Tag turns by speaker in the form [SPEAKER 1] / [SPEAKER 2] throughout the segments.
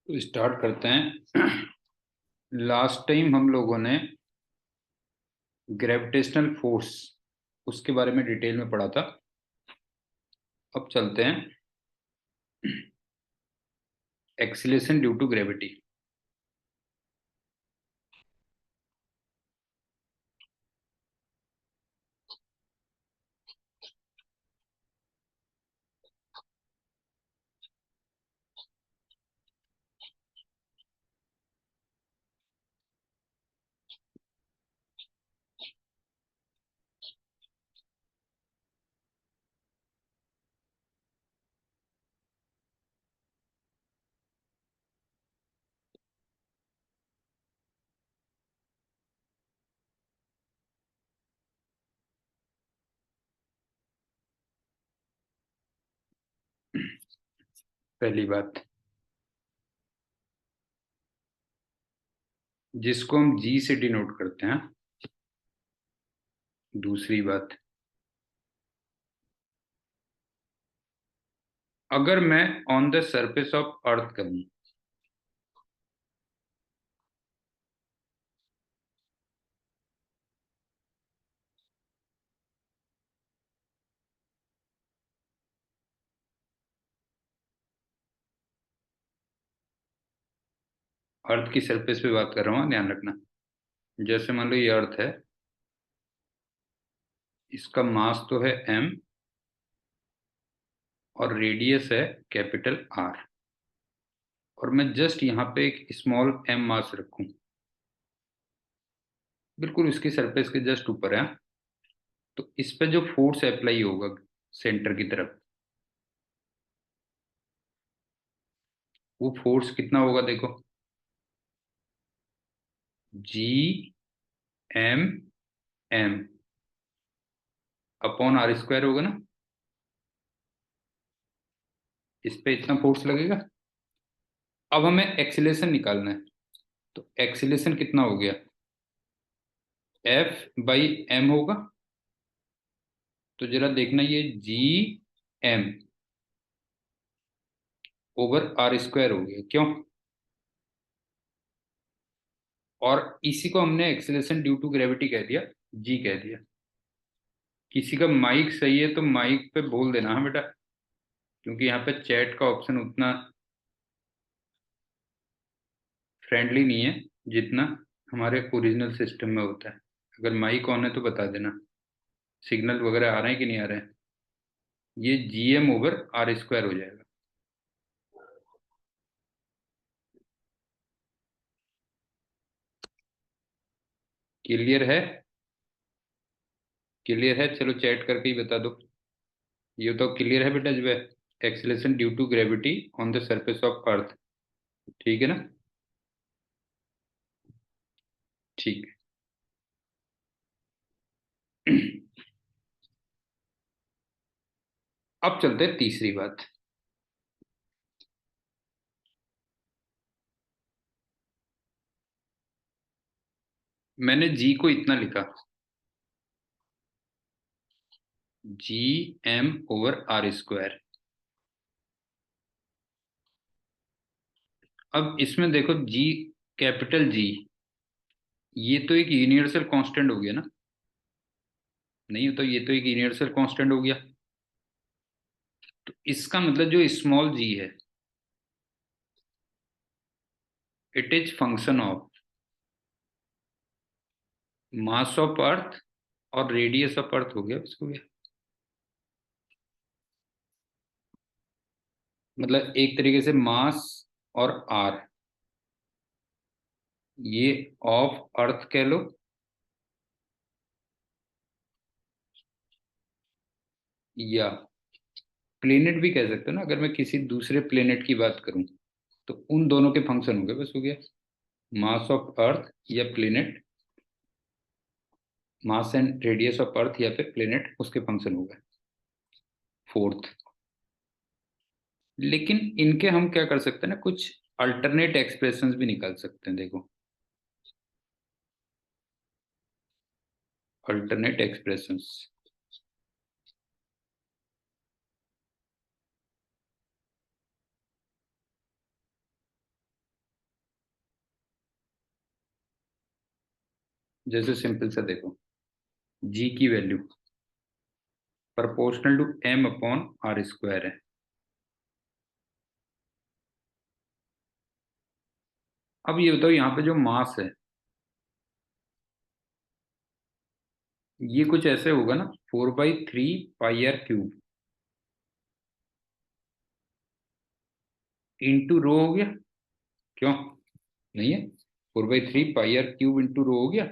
[SPEAKER 1] तो स्टार्ट करते हैं। लास्ट टाइम हम लोगों ने ग्रेविटेशनल फोर्स उसके बारे में डिटेल में पढ़ा था। अब चलते हैं एक्सीलरेशन ड्यू टू ग्रेविटी। पहली बात, जिसको हम जी से डिनोट करते हैं। दूसरी बात, अगर मैं ऑन द सरफेस ऑफ अर्थ करूं, अर्थ की सरफेस पे बात कर रहा हूं, ध्यान रखना। जैसे मान लो ये अर्थ है, इसका मास तो है m और रेडियस है कैपिटल R, और मैं जस्ट यहाँ पे एक स्मॉल m मास रखूं, बिल्कुल उसकी सरफेस के जस्ट ऊपर है, तो इस पे जो फोर्स अप्लाई होगा सेंटर की तरफ, वो फोर्स कितना होगा देखो, G m अपॉन R² होगा ना। इस पे इतना फोर्स लगेगा। अब हमें एक्सीलरेशन निकालना है, तो एक्सीलरेशन कितना हो गया, F/m होगा। तो जरा देखना, ये Gm/R² हो गया, क्यों? और इसी को हमने एक्सीलरेशन ड्यू टू ग्रेविटी कह दिया, जी कह दिया। किसी का माइक सही है तो माइक पे बोल देना, हाँ बेटा, क्योंकि यहाँ पे चैट का ऑप्शन उतना फ्रेंडली नहीं है जितना हमारे ओरिजिनल सिस्टम में होता है। अगर माइक ऑन है तो बता देना, सिग्नल वगैरह आ रहे हैं कि नहीं आ रहे हैं। ये Gm/R² हो जाएगा। क्लियर है? क्लियर है, चलो चैट करके ही बता दो। ये तो क्लियर है बेटा, जो है acceleration due to gravity on the surface of earth. ठीक है ना? ठीक है। अब चलते हैं तीसरी बात। मैंने जी को इतना लिखा, Gm/R²। अब इसमें देखो, जी, कैपिटल जी, ये तो एक यूनिवर्सल कांस्टेंट हो गया ना। नहीं, तो ये तो एक यूनिवर्सल कांस्टेंट हो गया। तो इसका मतलब जो स्मॉल जी है, it is function of mass of earth और रेडियस ऑफ अर्थ, हो गया इसको गया। मतलब एक तरीके से मास और आर, ये ऑफ अर्थ कह लो, या प्लेनेट भी कह सकते हो ना। अगर मैं किसी दूसरे प्लेनेट की बात करूं, तो उन दोनों के फंक्शन हो गए, बस हो गया। मास ऑफ अर्थ या planet, mass and radius of earth या फिर प्लेनेट, उसके फंक्शन हो गए। फोर्थ, लेकिन इनके हम क्या कर सकते हैं ना, कुछ अल्टरनेट एक्सप्रेशंस भी निकाल सकते हैं। देखो, अल्टरनेट एक्सप्रेशंस। जैसे सिंपल सा देखो, जी की value proportional to M upon R square है। अब ये बताओ यहाँ पे जो मास है ये कुछ ऐसे होगा ना, 4/3 पाई आर क्यूब इंटू रो हो गया। क्यों नहीं है? 4/3 पाई आर क्यूब इंटू रो हो गया।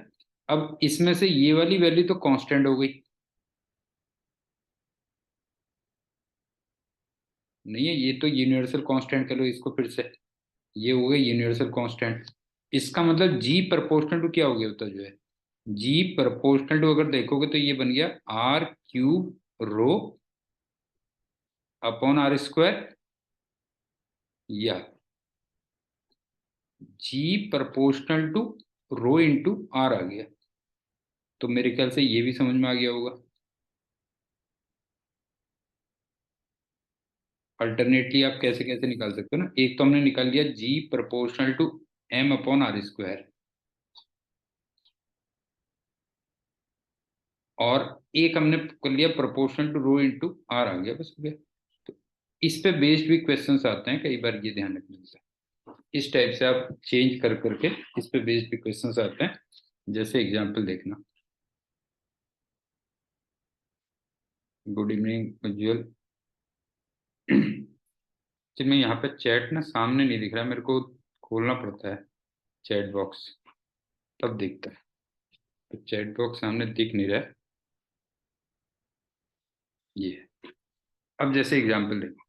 [SPEAKER 1] अब इसमें से ये वाली वैल्यू तो कांस्टेंट हो गई। नहीं है, ये तो यूनिवर्सल कांस्टेंट कर लो इसको फिर से। ये हो गया यूनिवर्सल कांस्टेंट। इसका मतलब जी प्रोपोर्शनल टू क्या हो गया होता जो है, जी प्रोपोर्शनल टू अगर देखोगे तो ये बन गया R³ rho upon R square, या G proportional to rho into R आ गया। तो मेरे ख्याल से ये भी समझ में आ गया होगा। अल्टरनेटली आप कैसे कैसे निकाल सकते हो ना, एक तो हमने निकाल लिया G proportional to M upon R square, और एक हमने कर लिया proportional to rho into R, आ गया बस हो गया। तो इस पे बेस्ड भी क्वेश्चंस आते हैं कई बार, ये ध्यान रखने से इस टाइप से आप चेंज कर करके इस पे बेस्ड भी क्वेश्चंस आते हैं। जैसे एग्जांपल देखना। गुड इवनिंग उज्जवल। जी मैं यहाँ पे चैट ना सामने नहीं दिख रहा, मेरे को खोलना पड़ता है चैट बॉक्स, तब दिखता है। तो चैट बॉक्स सामने दिख नहीं रहा है। ये है। अब जैसे एग्जांपल देखो,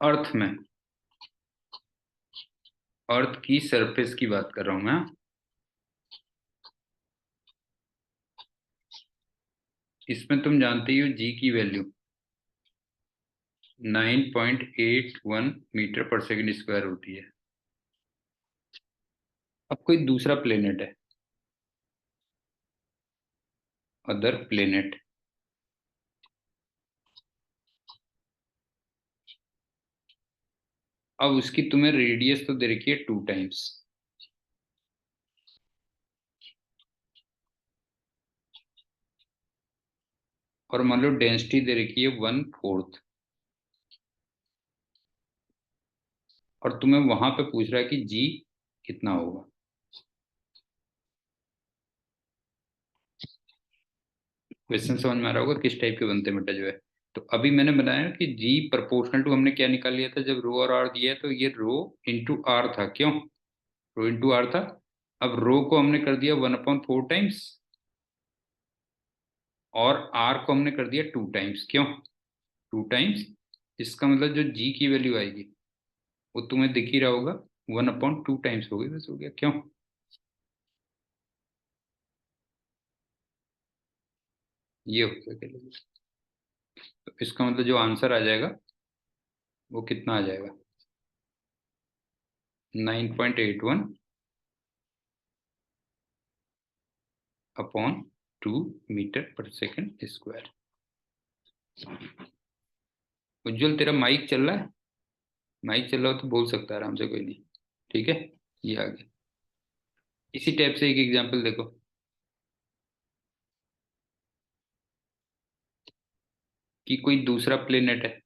[SPEAKER 1] अर्थ में, अर्थ की सरफेस की बात कर रहा हूं मैं। इसमें तुम जानते ही हो जी की वैल्यू 9.81 मीटर पर सेकंड स्क्वायर होती है। अब कोई दूसरा प्लेनेट है, अदर प्लेनेट, अब उसकी तुम्हें रेडियस तो दे रखी है 2 टाइम्स, और मान लो डेंसिटी दे रखी है 1/4, और तुम्हें वहां पे पूछ रहा है कि जी कितना होगा। क्वेश्चन समझ में आ रहा होगा किस टाइप के बनते हैं बेटा जो है। तो अभी मैंने बनाया ना कि जी प्रोपोर्शनल टू हमने क्या निकाल लिया था, जब रो और आर दिया है तो ये रो इंटू आर था। क्यों रो इंटू आर था? अब रो को हमने कर दिया 1/4 टाइम्स, और आर को हमने कर दिया 2 टाइम्स। क्यों 2 टाइम्स? इसका मतलब जो जी की वैल्यू आएगी वो तुम्हें दिख ही रहा होगा, 1/2 टाइम्स हो गई, बस हो गया। क्यों ये हो गया क्या? तो इसका मतलब जो आंसर आ जाएगा वो कितना आ जाएगा, 9.81/2 मीटर पर सेकंड स्क्वायर। उज्जवल तेरा माइक चल रहा है? माइक चल रहा हो तो बोल सकता है आराम से, कोई नहीं। ठीक है, ये आ गया। इसी टाइप से एक एग्जांपल देखो, कि कोई दूसरा प्लेनेट है।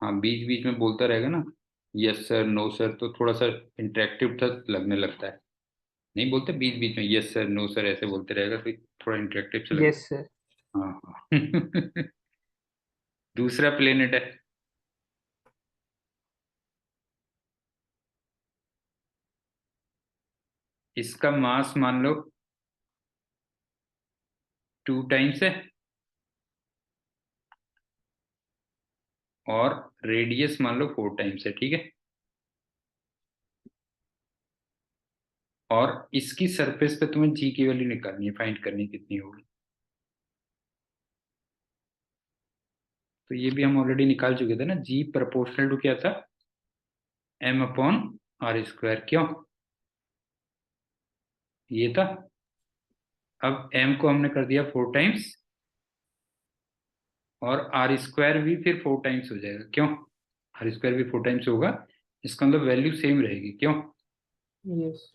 [SPEAKER 1] हाँ बीच बीच में बोलता रहेगा ना, यस सर नो सर, तो थोड़ा सा इंटरेक्टिव सा लगने लगता है। नहीं बोलते बीच बीच में यस सर नो सर ऐसे बोलते रहेगा तो थोड़ा इंटरेक्टिव सा लगेगा।
[SPEAKER 2] Yes sir.
[SPEAKER 1] हाँ हाँ। दूसरा प्लेनेट है, इसका मास मान लो 2 टाइम्स है, और रेडियस मान लो 4 टाइम्स है। ठीक है, और इसकी सरफेस पे तुम्हें जी की वैल्यू निकालनी है, फाइंड करनी है कितनी होगी। तो ये भी हम ऑलरेडी निकाल चुके थे ना, जी प्रोपोर्शनल टू क्या था, एम अपॉन आर स्क्वायर, क्यों? ये था। अब एम को हमने कर दिया 4 टाइम्स, और आर स्क्वायर भी फिर 4 टाइम्स हो जाएगा, क्यों? आर स्क्वायर भी 4 टाइम्स होगा, इसका मतलब वैल्यू सेम रहेगी, क्यों?
[SPEAKER 2] यस।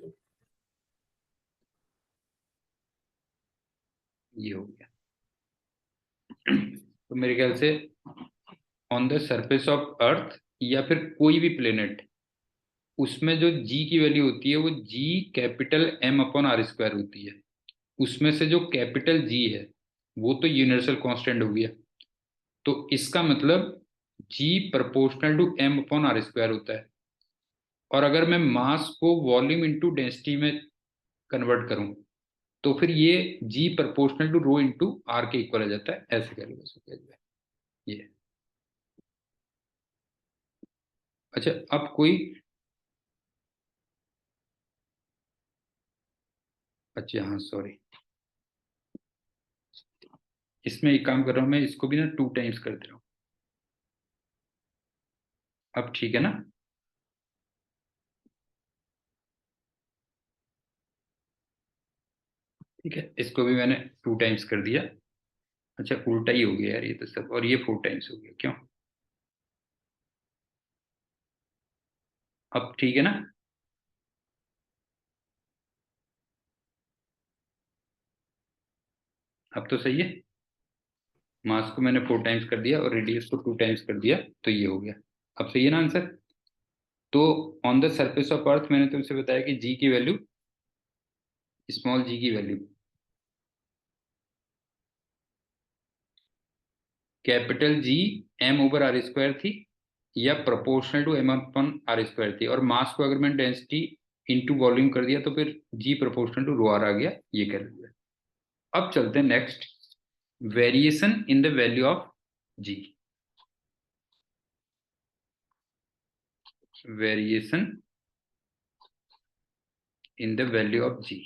[SPEAKER 1] ये हो गया। तो मेरे ख्याल से ऑन द सरफेस ऑफ अर्थ या फिर कोई भी प्लेनेट, उसमें जो जी की वैल्यू होती है वो G capital M upon R square होती है। उसमें से जो कैपिटल जी है वो तो यूनिवर्सल कांस्टेंट हो गया, तो इसका मतलब G proportional to M upon R square होता है। और अगर मैं मास को वॉल्यूम इंटू डेंसिटी में कन्वर्ट करूं, तो फिर ये G proportional to rho into R के इक्वल आ जाता है, ऐसे कैलकुलेशन किया जाए ये। अच्छा, अब कोई, अच्छा हाँ सॉरी, इसमें एक काम कर रहा हूँ मैं, इसको भी ना 2 टाइम्स कर दे रहा हूँ। अब ठीक है ना? ठीक है, इसको भी मैंने 2 टाइम्स कर दिया। अच्छा उल्टा ही हो गया यार ये तो सब, और ये 4 टाइम्स हो गया, क्यों? अब ठीक है ना? अब तो सही है। मास को मैंने 4 टाइम्स कर दिया और रेडियस को 2 टाइम्स कर दिया, तो ये हो गया। अब सही है ना आंसर? तो ऑन द सरफेस ऑफ अर्थ मैंने तुमसे बताया कि जी की वैल्यू, स्मॉल जी की value capital G M over R square थी, या proportional to M upon R square थी, और मास को अगर मैंने डेंसिटी इंटू वॉल्यूम कर दिया तो फिर G proportional to rho R आ गया, ये कह लिया। अब चलते हैं next, variation in the value of G. Variation in the value of G.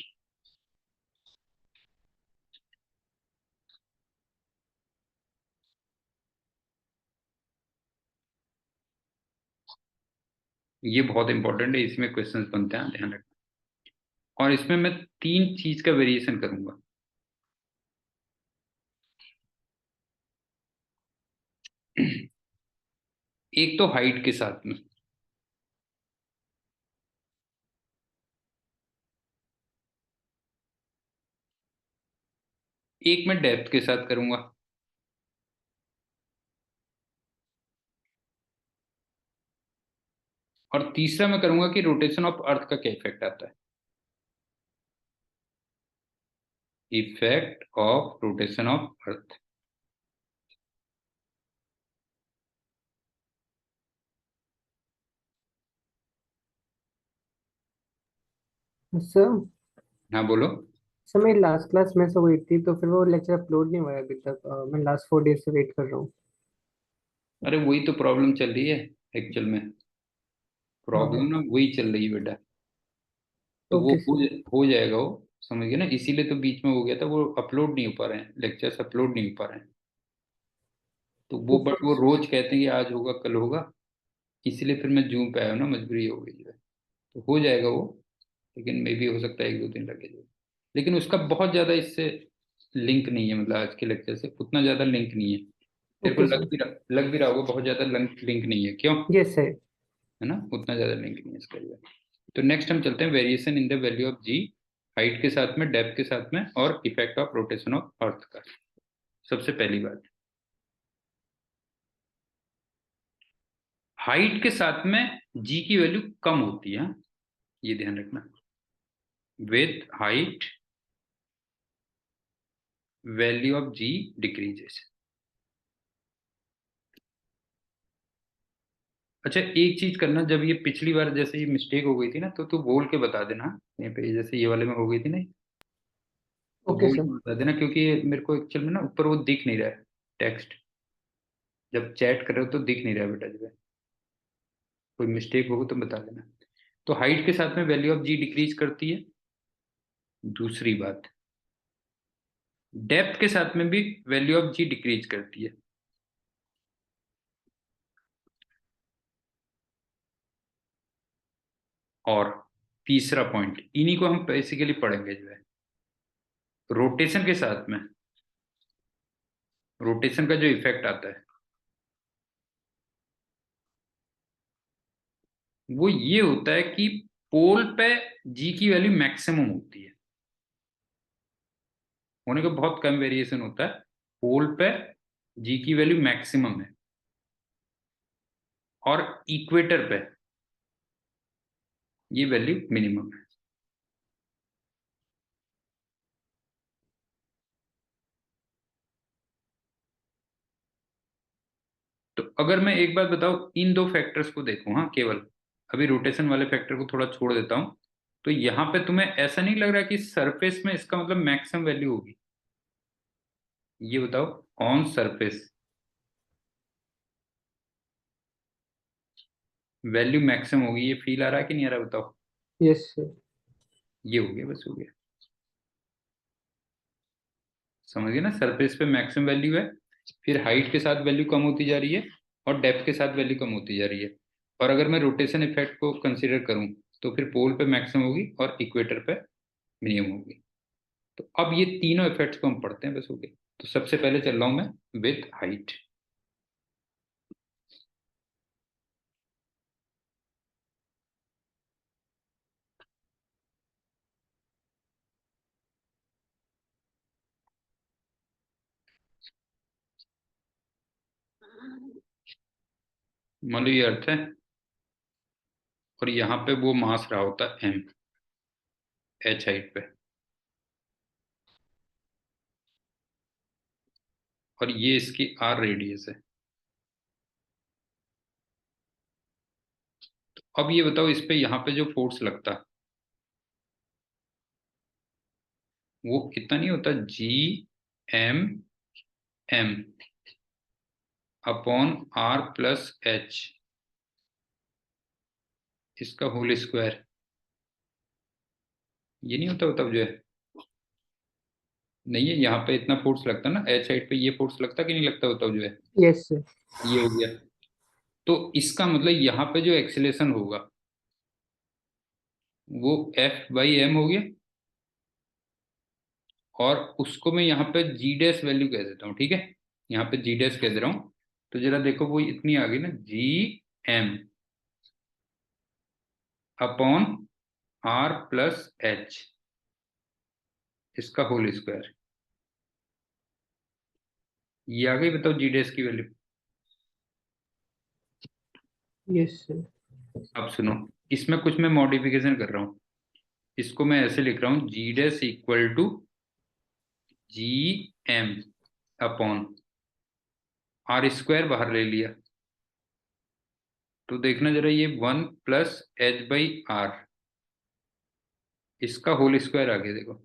[SPEAKER 1] ये बहुत इंपॉर्टेंट है, इसमें क्वेश्चंस बनते हैं, ध्यान रखना। और इसमें मैं 3 चीज का वेरिएशन करूंगा। एक तो हाइट के साथ में, एक मैं डेप्थ के साथ करूंगा, और तीसरा मैं करूंगा कि रोटेशन ऑफ अर्थ का क्या इफेक्ट आता है। Effect of rotation of earth.
[SPEAKER 2] Sir,
[SPEAKER 1] हाँ बोलो।
[SPEAKER 2] सर मेरी लास्ट क्लास मिस हो गई थी, तो फिर वो लेक्चर अपलोड नहीं हुआ है अभी तक। मैं लास्ट 4 डेज से वेट कर रहा हूँ।
[SPEAKER 1] अरे वही तो प्रॉब्लम चल रही है एक्चुअल में।
[SPEAKER 2] हाँ
[SPEAKER 1] प्रॉब्लम
[SPEAKER 2] हाँ।
[SPEAKER 1] ना वही चल रही है बेटा। तो वो
[SPEAKER 2] ओके सर।
[SPEAKER 1] हो जाएगा वो, समझ गए ना? इसीलिए तो बीच में हो गया था, वो अपलोड नहीं हो पा रहे हैं, लेक्चर्स अपलोड नहीं हो पा रहे हैं। तो वो, बट
[SPEAKER 2] ओके
[SPEAKER 1] वो रोज कहते हैं कि आज होगा कल होगा, इसीलिए फिर मैं जूम पे आया हूँ ना, मजबूरी हो गई जो है। तो हो जाएगा वो, लेकिन मे भी हो सकता है 1-2 दिन लगे जो। लेकिन उसका बहुत ज्यादा इससे लिंक नहीं है, मतलब आज के लेक्चर से उतना ज्यादा लिंक नहीं है। तेरे को
[SPEAKER 2] ओके सर।
[SPEAKER 1] लग भी रहा होगा बहुत ज्यादा लिंक नहीं है, क्यों?
[SPEAKER 2] Yes sir.
[SPEAKER 1] है ना, उतना ज्यादा लिंक नहीं है इसका जो है। तो नेक्स्ट हम चलते हैं variation in the value of g, height के साथ में, डेप्थ के साथ में, और effect of rotation of earth का। सबसे पहली बात, हाइट के साथ में जी की वैल्यू कम होती है, ये ध्यान रखना। With height value of g decreases. अच्छा एक चीज करना, जब ये पिछली बार जैसे ये मिस्टेक हो गई थी ना, तो तू बोल के बता देना यहाँ पे, जैसे ये वाले में हो गई थी ना, तो
[SPEAKER 2] ओके
[SPEAKER 1] बोल
[SPEAKER 2] सर।
[SPEAKER 1] के बता देना, क्योंकि ये मेरे को एक्चुअल में ना ऊपर वो दिख नहीं रहा है टेक्स्ट। जब चैट कर रहे हो तो दिख नहीं रहा है बेटा, जो है कोई मिस्टेक होगी तो बता देना। तो हाइट के साथ में वैल्यू ऑफ जी डिक्रीज करती है। दूसरी बात, डेप्थ के साथ में भी वैल्यू ऑफ जी डिक्रीज करती है। और तीसरा पॉइंट, इन्हीं को हम बेसिकली पढ़ेंगे जो है रोटेशन के साथ में, रोटेशन का जो इफेक्ट आता है वो ये होता है कि पोल पे जी की वैल्यू मैक्सिमम होती है, होने का बहुत कम वेरिएशन होता है, पोल पे जी की वैल्यू मैक्सिमम है और इक्वेटर पे ये वैल्यू मिनिमम है। तो अगर मैं एक बात बताऊं, इन दो फैक्टर्स को देखूं, हाँ केवल अभी रोटेशन वाले फैक्टर को थोड़ा छोड़ देता हूं, तो यहां पे तुम्हें ऐसा नहीं लग रहा कि सरफेस में इसका मतलब मैक्सिमम वैल्यू होगी? ये बताओ, ऑन सरफेस वैल्यू मैक्सिमम होगी, ये फील आ रहा है कि नहीं आ रहा बताओ?
[SPEAKER 2] Yes sir.
[SPEAKER 1] ये हो गया, बस हो गया, समझ गए ना, सरफेस पे मैक्सिमम वैल्यू है, फिर हाइट के साथ वैल्यू कम होती जा रही है और डेप्थ के साथ वैल्यू कम होती जा रही है, और अगर मैं रोटेशन इफेक्ट को कंसीडर करूं तो फिर पोल पे मैक्सिमम होगी और इक्वेटर पे मिनिमम होगी। तो अब ये तीनों इफेक्ट्स को हम पढ़ते हैं, बस हो गया। तो सबसे पहले चल रहा हूं मैं विथ हाइट। मान लो ये अर्थ है और यहाँ पे वो मास रहा होता है एम, एच हाइट पे, और ये इसकी आर रेडियस है। अब ये बताओ, इस पे यहाँ पे जो फोर्स लगता वो कितना नहीं होता, G M M upon R plus H, इसका होल स्क्वायर, ये नहीं होता तब जो है, नहीं है यहाँ पे इतना फोर्स लगता ना एच साइड पे, ये फोर्स लगता कि नहीं लगता तब जो है,
[SPEAKER 2] यस सर।
[SPEAKER 1] ये हो गया। तो इसका मतलब यहाँ पे जो एक्सेलेरेशन होगा वो एफ बाई एम हो गया, और उसको मैं यहाँ पे जी डैश वैल्यू कह देता हूँ, ठीक है, यहाँ पे जी डैश कह दे रहा हूँ। तो जरा देखो वो इतनी आ गई ना, G M upon R plus H, इसका होल स्क्वायर, ये आ गई, बताओ जी डैश की वैल्यू।
[SPEAKER 2] Yes sir.
[SPEAKER 1] अब सुनो, इसमें कुछ मैं मॉडिफिकेशन कर रहा हूँ, इसको मैं ऐसे लिख रहा हूँ, G dash equal to G M upon R square बाहर ले लिया, तो देखना जरा, ये one plus H by R, इसका होल स्क्वायर आ गया देखो।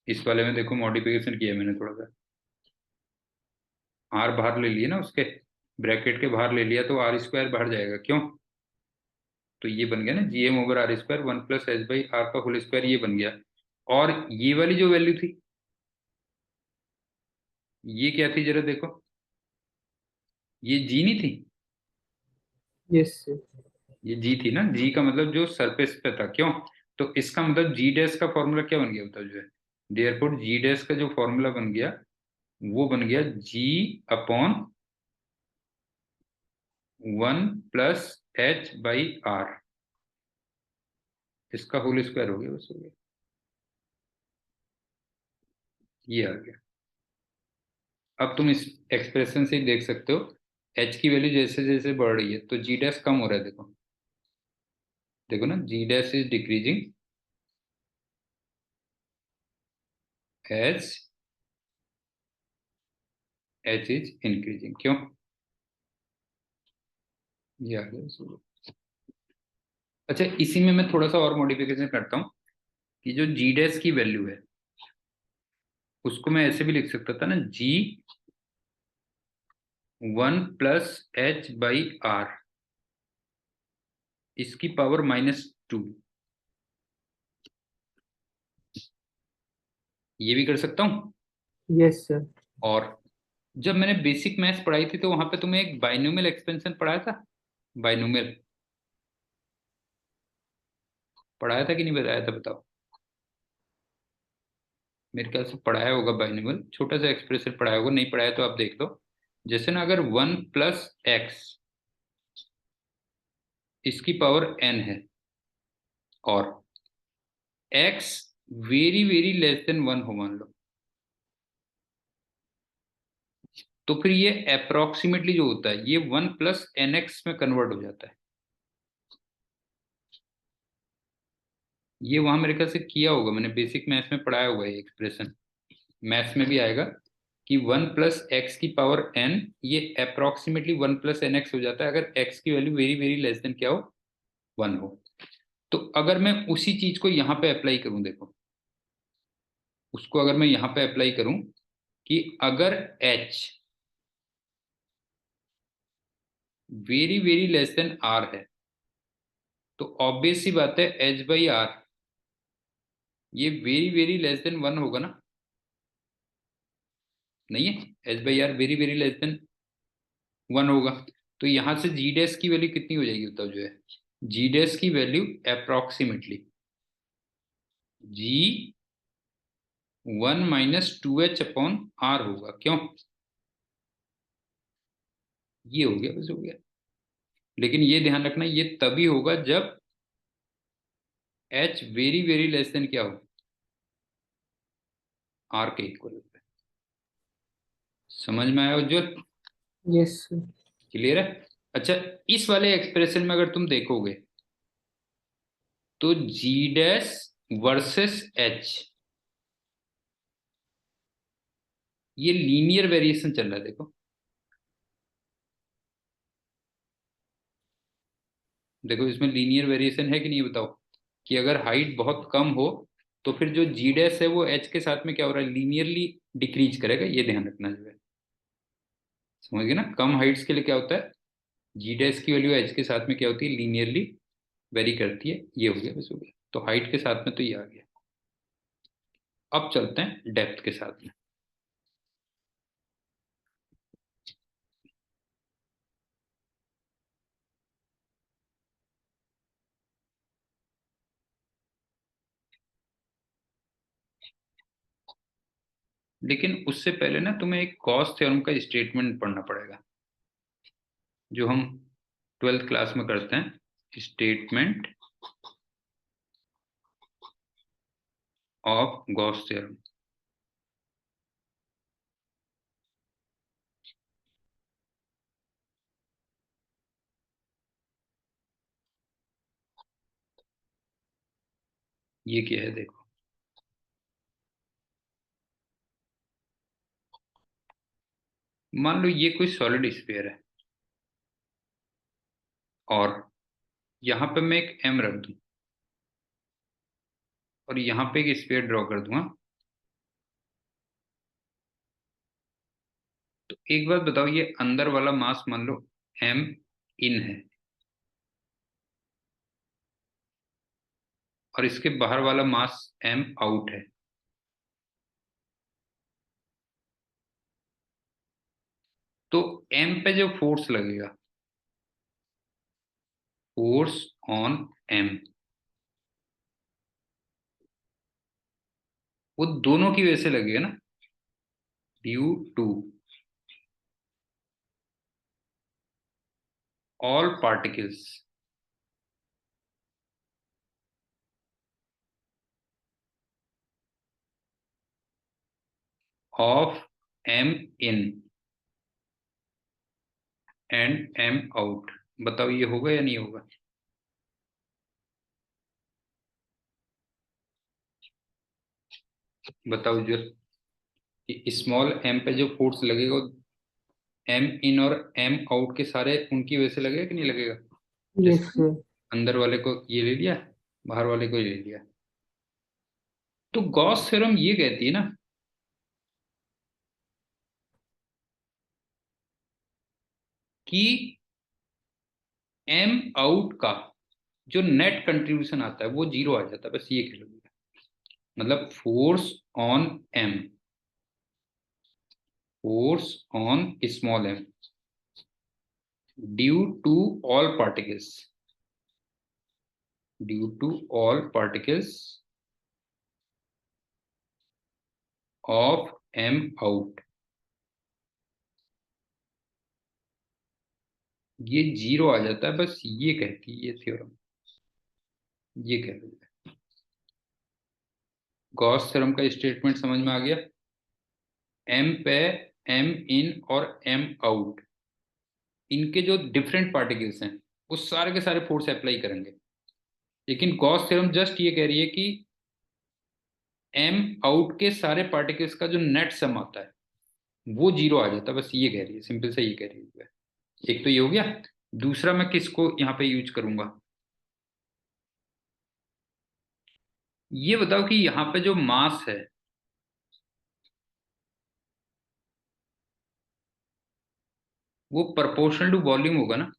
[SPEAKER 1] इस वाले में देखो मॉडिफिकेशन किया है मैंने थोड़ा सा, आर बाहर ले लिए ना उसके, ब्रैकेट के बाहर ले लिया, तो आर स्क्वायर बाहर जाएगा, क्यों? तो ये बन गया ना G M over R square, one plus H by R का होल स्क्वायर, ये बन गया। और ये वाली जो वैल्यू थी, ये क्या थी जरा देखो, ये जी नहीं थी,
[SPEAKER 2] यस सर।
[SPEAKER 1] ये जी थी ना, जी का मतलब जो सरफेस पे था, क्यों? तो इसका मतलब जी डैश का फॉर्मूला क्या बन गया बताओ जो है, देयरफॉर जी डैश का जो फॉर्मूला बन गया वो बन गया G upon one plus H by R, इसका होल स्क्वायर हो गया, बस हो गया, ये आ गया। अब तुम इस एक्सप्रेशन से ही देख सकते हो, एच की वैल्यू जैसे जैसे बढ़ रही है तो जी डैश कम हो रहा है, देखो, देखो ना, G dash is decreasing as H is increasing, क्यों? ये आ गया, बस हो गया। अच्छा, इसी में मैं थोड़ा सा और मॉडिफिकेशन करता हूँ, कि जो जी डैश की वैल्यू है उसको मैं ऐसे भी लिख सकता था ना, G one plus H by R, इसकी पावर -2, ये भी कर सकता हूँ।
[SPEAKER 2] Yes sir.
[SPEAKER 1] और जब मैंने बेसिक मैथ्स पढ़ाई थी तो वहां पे तुम्हें एक बाइनोमियल एक्सपेंशन पढ़ाया था, बाइनोमियल पढ़ाया था कि नहीं बताया था, बताओ। मेरे ख्याल से पढ़ाया होगा बाइनोमियल, छोटा सा एक्सप्रेशन पढ़ाया होगा, नहीं पढ़ाया तो आप देख लो। जैसे ना, अगर 1 + x इसकी पावर n है और x very very less than 1 हो, मान लो, तो फिर ये अप्रोक्सीमेटली जो होता है ये 1 + nx में कन्वर्ट हो जाता है। ये वहां मेरे ख्याल से किया होगा, मैंने बेसिक मैथ्स में पढ़ाया हुआ है एक्सप्रेशन, मैथ्स में भी आएगा कि 1 + x की पावर n ये अप्रोक्सीमेटली 1 + nx हो जाता है अगर x की value very very less than क्या हो, 1 हो। तो अगर मैं उसी चीज को यहाँ पे अप्लाई करूं, देखो, उसको अगर मैं यहाँ पे अप्लाई करूं कि अगर h very very less than r है, तो ऑब्वियस सी बात है h/r ये वेरी वेरी लेस देन 1 होगा ना, नहीं है? h/r very very less than 1 होगा। तो यहां से जी डैश की वैल्यू कितनी हो जाएगी बताओ, जो है जी डैश की वैल्यू अप्रोक्सीमेटली जी 1 - 2h/r होगा, क्यों? ये हो गया, बस हो गया। लेकिन ये ध्यान रखना, ये तभी होगा जब h very very less than क्या हो, r के इक्वल। समझ में आया जो?
[SPEAKER 2] यस।
[SPEAKER 1] क्लियर है? अच्छा, इस वाले एक्सप्रेशन में अगर तुम देखोगे तो जी डैश वर्सेस एच, ये लीनियर वेरिएशन चल रहा है, देखो। देखो इसमें लीनियर वेरिएशन है कि नहीं, बताओ। कि अगर हाइट बहुत कम हो तो फिर जो जी डैश है वो एच के साथ में क्या हो रहा है, लीनियरली डिक्रीज करेगा, ये ध्यान रखना जो है। समझ गए ना? कम हाइट्स के लिए क्या होता है, जी डैश की वैल्यू एच के साथ में क्या होती है, लीनियरली वेरी करती है। ये हो गया, बस हो गया। तो हाइट के साथ में तो ये आ गया। अब चलते हैं डेप्थ के साथ में। लेकिन उससे पहले ना तुम्हें एक गॉस थ्योरम का स्टेटमेंट पढ़ना पड़ेगा, जो हम 12th क्लास में करते हैं, स्टेटमेंट ऑफ गॉस थ्योरम। ये क्या है, देखो। मान लो ये कोई सॉलिड स्फीयर है और यहाँ पे मैं एक एम रख दूं और यहाँ पे एक स्फीयर ड्रॉ कर दूंगा। तो एक बात बताओ, ये अंदर वाला मास मान लो एम इन है और इसके बाहर वाला मास एम आउट है। तो एम पे जो फोर्स लगेगा, फोर्स ऑन एम, वो दोनों की वजह से लगेगा ना, due to all particles of M in and M out. बताओ ये होगा या नहीं होगा? बताओ जो स्मॉल एम पे जो फोर्स लगेगा, एम इन और एम आउट के सारे उनकी वजह से लगेगा कि नहीं लगेगा?
[SPEAKER 2] यस
[SPEAKER 1] जैसे
[SPEAKER 2] सर।
[SPEAKER 1] अंदर वाले को ये ले लिया, बाहर वाले को ये ले लिया। तो गॉस थ्योरम ये कहती है ना कि एम आउट का जो नेट कंट्रीब्यूशन आता है वो जीरो आ जाता है, बस ये कह लो। मतलब force on small m due to all particles, due to all particles of M out, ये जीरो आ जाता है, बस ये कहती है ये थ्योरम, ये कह देता है। गॉस थ्योरम का स्टेटमेंट समझ में आ गया। एम पे एम इन और एम आउट, इनके जो डिफरेंट पार्टिकल्स हैं वो सारे के सारे फोर्स अप्लाई करेंगे, लेकिन गॉस थ्योरम जस्ट ये कह रही है कि एम आउट के सारे पार्टिकल्स का जो नेट सम आता है वो जीरो आ जाता है, बस ये कह रही है, सिंपल से ये कह रही है। एक तो ये हो गया। दूसरा मैं किसको यहाँ पे यूज करूंगा, ये बताओ कि यहाँ पे जो मास है वो प्रोपोर्शनल टू वॉल्यूम होगा ना।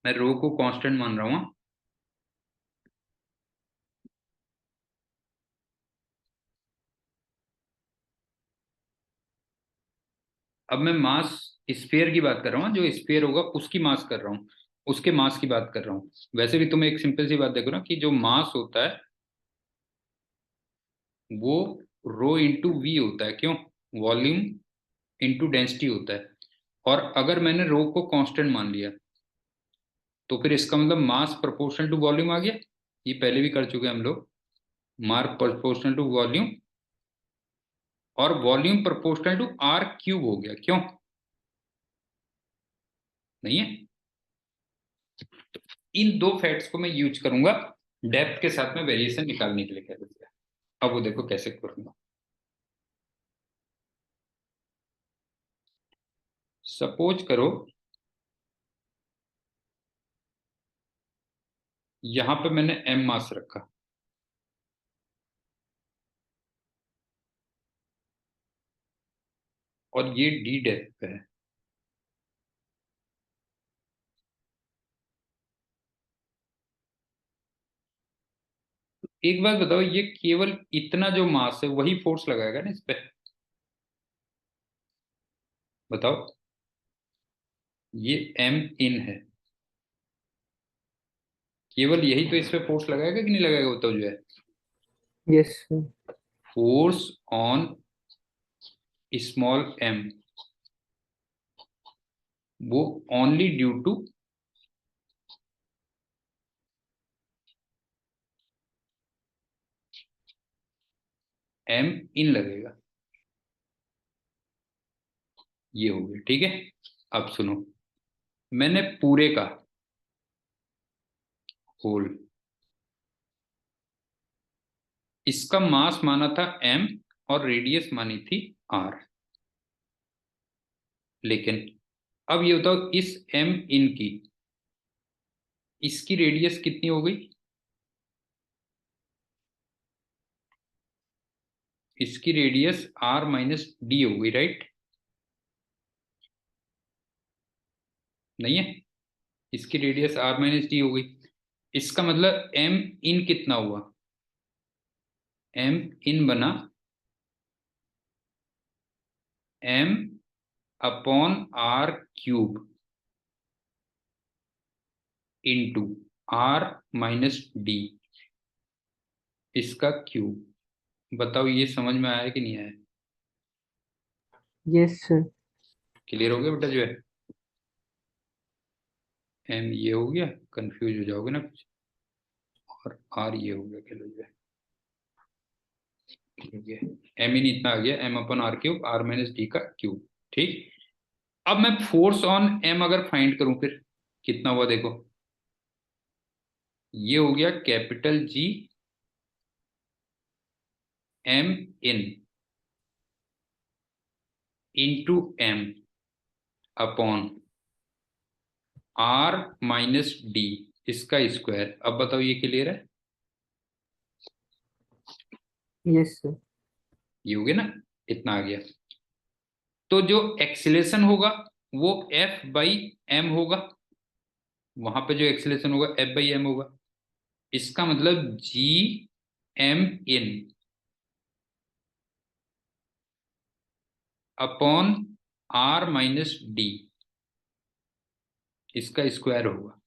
[SPEAKER 1] मैं रो को कांस्टेंट मान रहा हूँ हाँ? अब मैं मास स्फीयर की बात कर रहा हूँ, जो स्फीयर होगा उसकी मास कर रहा हूँ, उसके मास की बात कर रहा हूँ। वैसे भी तुम एक सिंपल सी बात देखो ना कि जो मास होता है वो रो इंटू वी होता है, क्यों, वॉल्यूम इंटू डेंसिटी होता है। और अगर मैंने रो को कांस्टेंट मान लिया तो फिर इसका मतलब मास प्रोपोर्शनल टू वॉल्यूम आ गया। ये पहले भी कर चुके हैं हम लोग, मास प्रोपोर्शनल टू वॉल्यूम, और volume proportional to R cube हो गया, क्यों, नहीं है। इन दो फैक्ट्स को मैं यूज करूंगा डेप्थ के साथ में वेरिएशन निकालने के लिए, कह देते हैं। अब वो देखो कैसे करूंगा। सपोज करो यहां पे मैंने एम मास रखा और ये डी डेप्थ पे है। एक बात बताओ, ये केवल इतना जो मास है वही फोर्स लगाएगा ना इस पे, बताओ। ये एम इन है, केवल यही तो इस पे फोर्स लगाएगा कि नहीं लगाएगा, बताओ जो है।
[SPEAKER 2] Yes
[SPEAKER 1] force on small m, वो only due to M in लगेगा। ये हो गया, ठीक है। अब सुनो, मैंने पूरे का होल, इसका मास माना था एम और रेडियस मानी थी आर, लेकिन अब ये बताओ इस एम इन की, इसकी रेडियस कितनी हो गई, इसकी रेडियस आर माइनस डी हो गई, राइट, नहीं है, इसकी रेडियस आर माइनस डी हो गई। इसका मतलब एम इन कितना हुआ, एम इन बना M upon R cube into R minus D, इसका क्यूब। बताओ ये समझ में आया कि नहीं आया।
[SPEAKER 2] Yes sir.
[SPEAKER 1] क्लियर हो गया बेटा जो है। एम ये हो गया, कंफ्यूज हो जाओगे ना कुछ, और आर ये हो गया, चलो जो है ठीक है। एम इन इतना आ गया, M upon R cube, R minus D का क्यूब, ठीक। अब मैं फोर्स ऑन एम अगर फाइंड करूं फिर कितना हुआ देखो, ये हो गया capital G M in into M upon R minus D, इसका स्क्वायर। अब बताओ ये क्लियर है,
[SPEAKER 2] यस सर।
[SPEAKER 1] ये हो गया ना, इतना आ गया। तो जो एक्सीलरेशन होगा वो एफ बाई एम होगा, वहां पे जो एक्सीलरेशन होगा एफ बाई एम होगा। इसका मतलब G M in upon R minus D, इसका स्क्वायर होगा।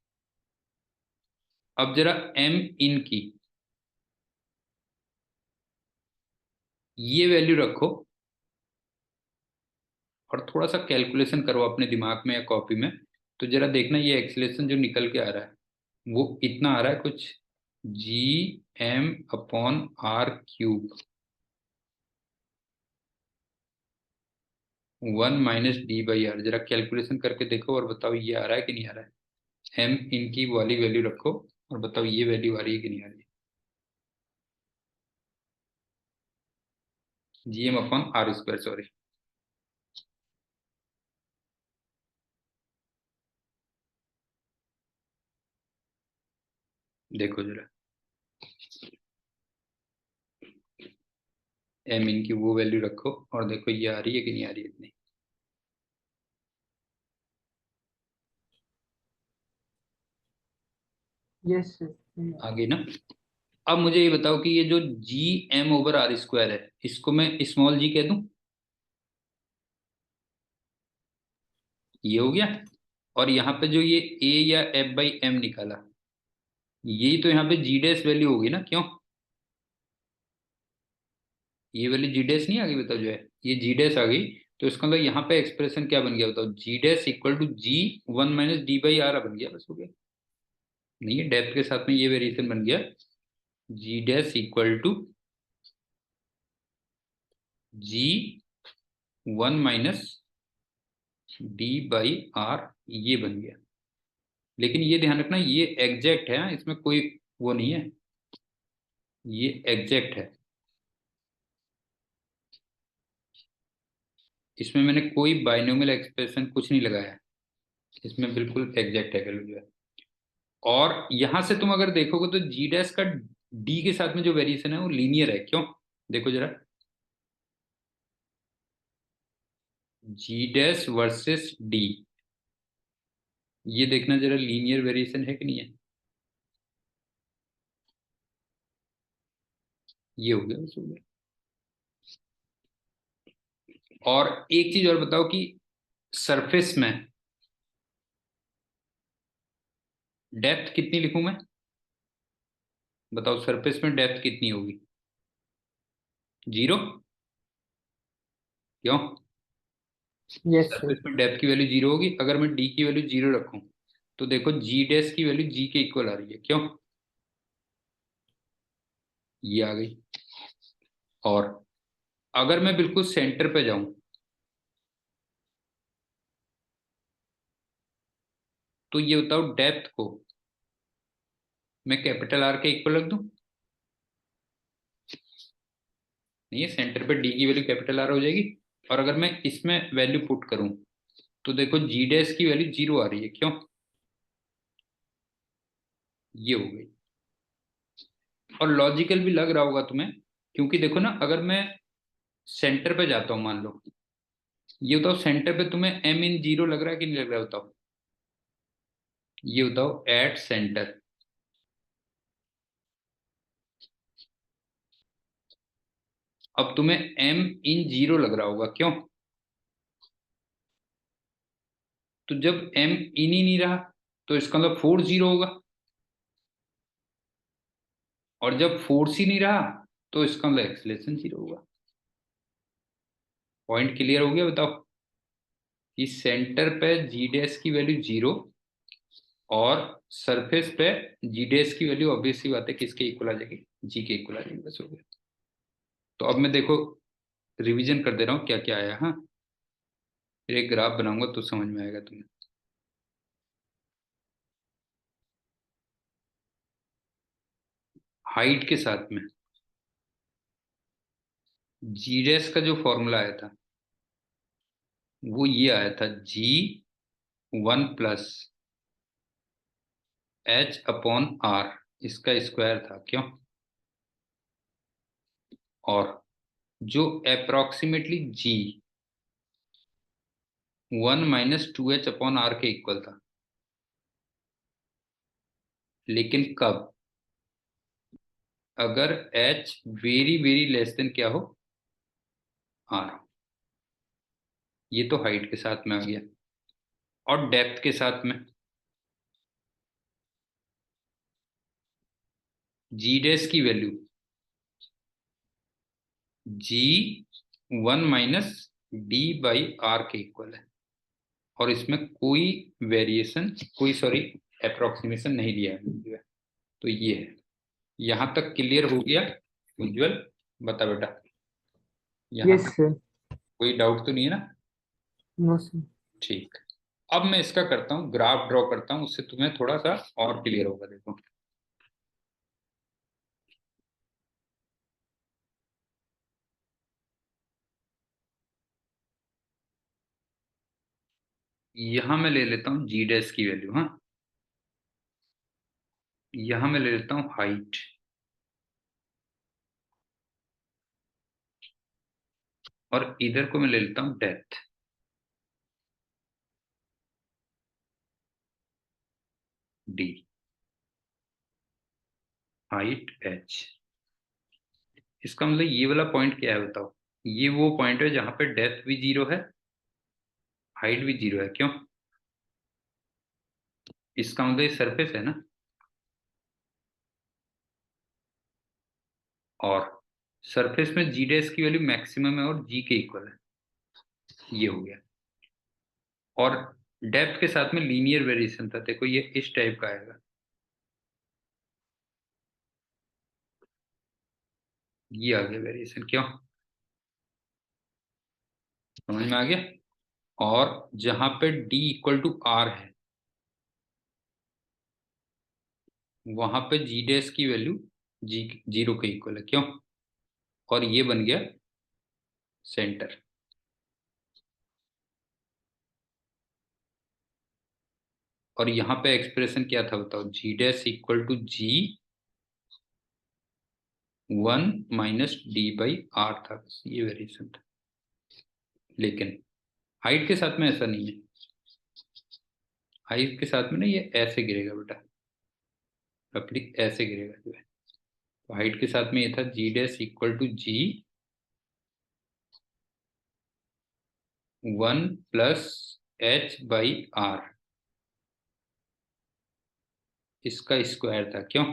[SPEAKER 1] अब जरा एम इन की ये वैल्यू रखो और थोड़ा सा कैलकुलेशन करो अपने दिमाग में या कॉपी में। तो जरा देखना ये एक्सलेशन जो निकल के आ रहा है वो इतना आ रहा है कुछ, G M upon R cube 1 - d/r। जरा कैलकुलेशन करके देखो और बताओ ये आ रहा है कि नहीं आ रहा है। एम इनकी वाली वैल्यू रखो और बताओ ये वैल्यू आ रही है कि नहीं आ रही है। gm/r², sorry. देखो जरा एम इनकी वो वैल्यू रखो और देखो ये आ रही है कि नहीं आ रही है इतनी।
[SPEAKER 2] Yes sir.
[SPEAKER 1] आ गई ना। अब मुझे ये बताओ कि ये जो gm/r² है इसको मैं स्मॉल जी कह दूं, ये हो गया। और यहाँ पे जो ये a या f/m निकाला, यही तो यहाँ पे जी डैश वैल्यू होगी ना, क्यों? ये वाली जी डैश नहीं आ गई, बताओ जो है ये जी डैश आ गई। तो इसका मतलब यहाँ पे एक्सप्रेशन क्या बन गया बताओ, जी dash equal to g1 - d/r बन गया, बस हो गया। नहीं है, डेप्थ के साथ में ये वेरिएशन बन गया, जी dash equal to g1 - d/r, ये बन गया। लेकिन ये ध्यान रखना ये एग्जैक्ट है, हाँ, इसमें कोई वो नहीं है, ये एग्जैक्ट है। इसमें मैंने कोई बाइनोमियल एक्सप्रेशन कुछ नहीं लगाया है, इसमें बिल्कुल एग्जैक्ट है वैल्यू जो है। और यहां से तुम अगर देखोगे तो जी डैश का डी के साथ में जो वेरिएशन है वो लीनियर है, क्यों? देखो जरा, जी डैश वर्सेस डी, ये देखना जरा लीनियर वेरिएशन है कि नहीं है। ये हो गया, बस हो गया। और एक चीज और बताओ कि सरफेस में डेप्थ कितनी लिखूं मैं? बताओ सरफेस में डेप्थ कितनी होगी? 0? क्यों?
[SPEAKER 2] Yes sir.
[SPEAKER 1] सरफेस में डेप्थ की वैल्यू 0 होगी। अगर मैं डी की वैल्यू 0 रखूं तो देखो जी डैश की वैल्यू जी के इक्वल आ रही है, क्यों? ये आ गई। और अगर मैं बिल्कुल सेंटर पे जाऊं तो ये बताओ डेप्थ को मैं कैपिटल आर के इक्वल रख दूं? नहीं है, सेंटर पे डी की वैल्यू कैपिटल आर हो जाएगी। और अगर मैं इसमें वैल्यू पुट करूं तो देखो जी डैश की वैल्यू 0 आ रही है, क्यों? ये हो गई। और लॉजिकल भी लग रहा होगा तुम्हें, क्योंकि देखो ना, अगर मैं सेंटर पे जाता हूं मान लो, ये बताओ सेंटर पे तुम्हें एम इन 0 लग रहा है कि नहीं लग रहा है, बताओ। ये बताओ एट सेंटर, अब तुम्हें एम इन 0 लग रहा होगा, क्यों? तो जब एम इन ही नहीं रहा तो इसका मतलब फोर्स 0 होगा। और जब फोर्स ही नहीं रहा तो इसका मतलब एक्सलेशन 0 होगा। पॉइंट क्लियर हो गया, बताओ कि सेंटर पे जी डैश की वैल्यू 0 और सरफेस पे जी डैश की वैल्यू ऑब्वियस सी बात है किसके इक्वल आ जाएगी, जी के इक्वल आ जाएगी, बस हो गया। तो अब मैं देखो रिवीजन कर दे रहा हूँ क्या क्या आया, हाँ। फिर एक ग्राफ बनाऊंगा तो समझ में आएगा तुम्हें। हाइट के साथ में जी डैश का जो फॉर्मूला आया था वो ये आया था, g1 + h/r, इसका स्क्वायर था, क्यों? और जो अप्रोक्सीमेटली जी 1 - 2h/r के इक्वल था। लेकिन कब? अगर h very very less than क्या हो, r। ये तो हाइट के साथ में आ गया। और डेप्थ के साथ में जी डैश की value G 1 - D by R के इक्वल है, और इसमें कोई वेरिएशन, कोई सॉरी अप्रोक्सीमेशन नहीं दिया है। तो ये है। यहां तक क्लियर हो गया उज्जवल? बता बेटा, यहां
[SPEAKER 2] यस
[SPEAKER 1] तक
[SPEAKER 2] सर।
[SPEAKER 1] कोई डाउट तो नहीं है ना?
[SPEAKER 2] No sir.
[SPEAKER 1] ठीक। अब मैं इसका करता हूँ, ग्राफ ड्रॉ करता हूँ, उससे तुम्हें थोड़ा सा और क्लियर होगा। देखो, यहां मैं ले लेता हूँ जी डैश की वैल्यू। हाँ, यहां मैं ले लेता हूँ हाइट, और इधर को मैं ले लेता हूँ डेप्थ, डी, हाइट एच। इसका मतलब ये वाला पॉइंट क्या है बताओ? ये वो पॉइंट है जहां पे डेप्थ भी जीरो है, हाइट भी जीरो है। क्यों? इसका मतलब ये सरफेस है ना। और सरफेस में जी डैश की वैल्यू मैक्सिमम है और जी के इक्वल है। ये हो गया। और डेप्थ के साथ में लीनियर वेरिएशन था, देखो ये इस टाइप का आएगा। ये आ गया वेरिएशन। क्यों? समझ में आ गया? और जहां पे डी इक्वल टू आर है, वहां पे जी डैश की वैल्यू जी जीरो के इक्वल है। क्यों? और ये बन गया सेंटर। और यहाँ पे एक्सप्रेशन क्या था बताओ? जी dash equal to G 1 - D by R था, बस ये वेरिएशन था। लेकिन हाइट के साथ में ऐसा नहीं है। हाइट के साथ में ना ये ऐसे गिरेगा बेटा, लकड़ी ऐसे गिरेगा जो है। तो हाइट के साथ में ये था G dash equal to G 1 + H/R, इसका स्क्वायर था। क्यों?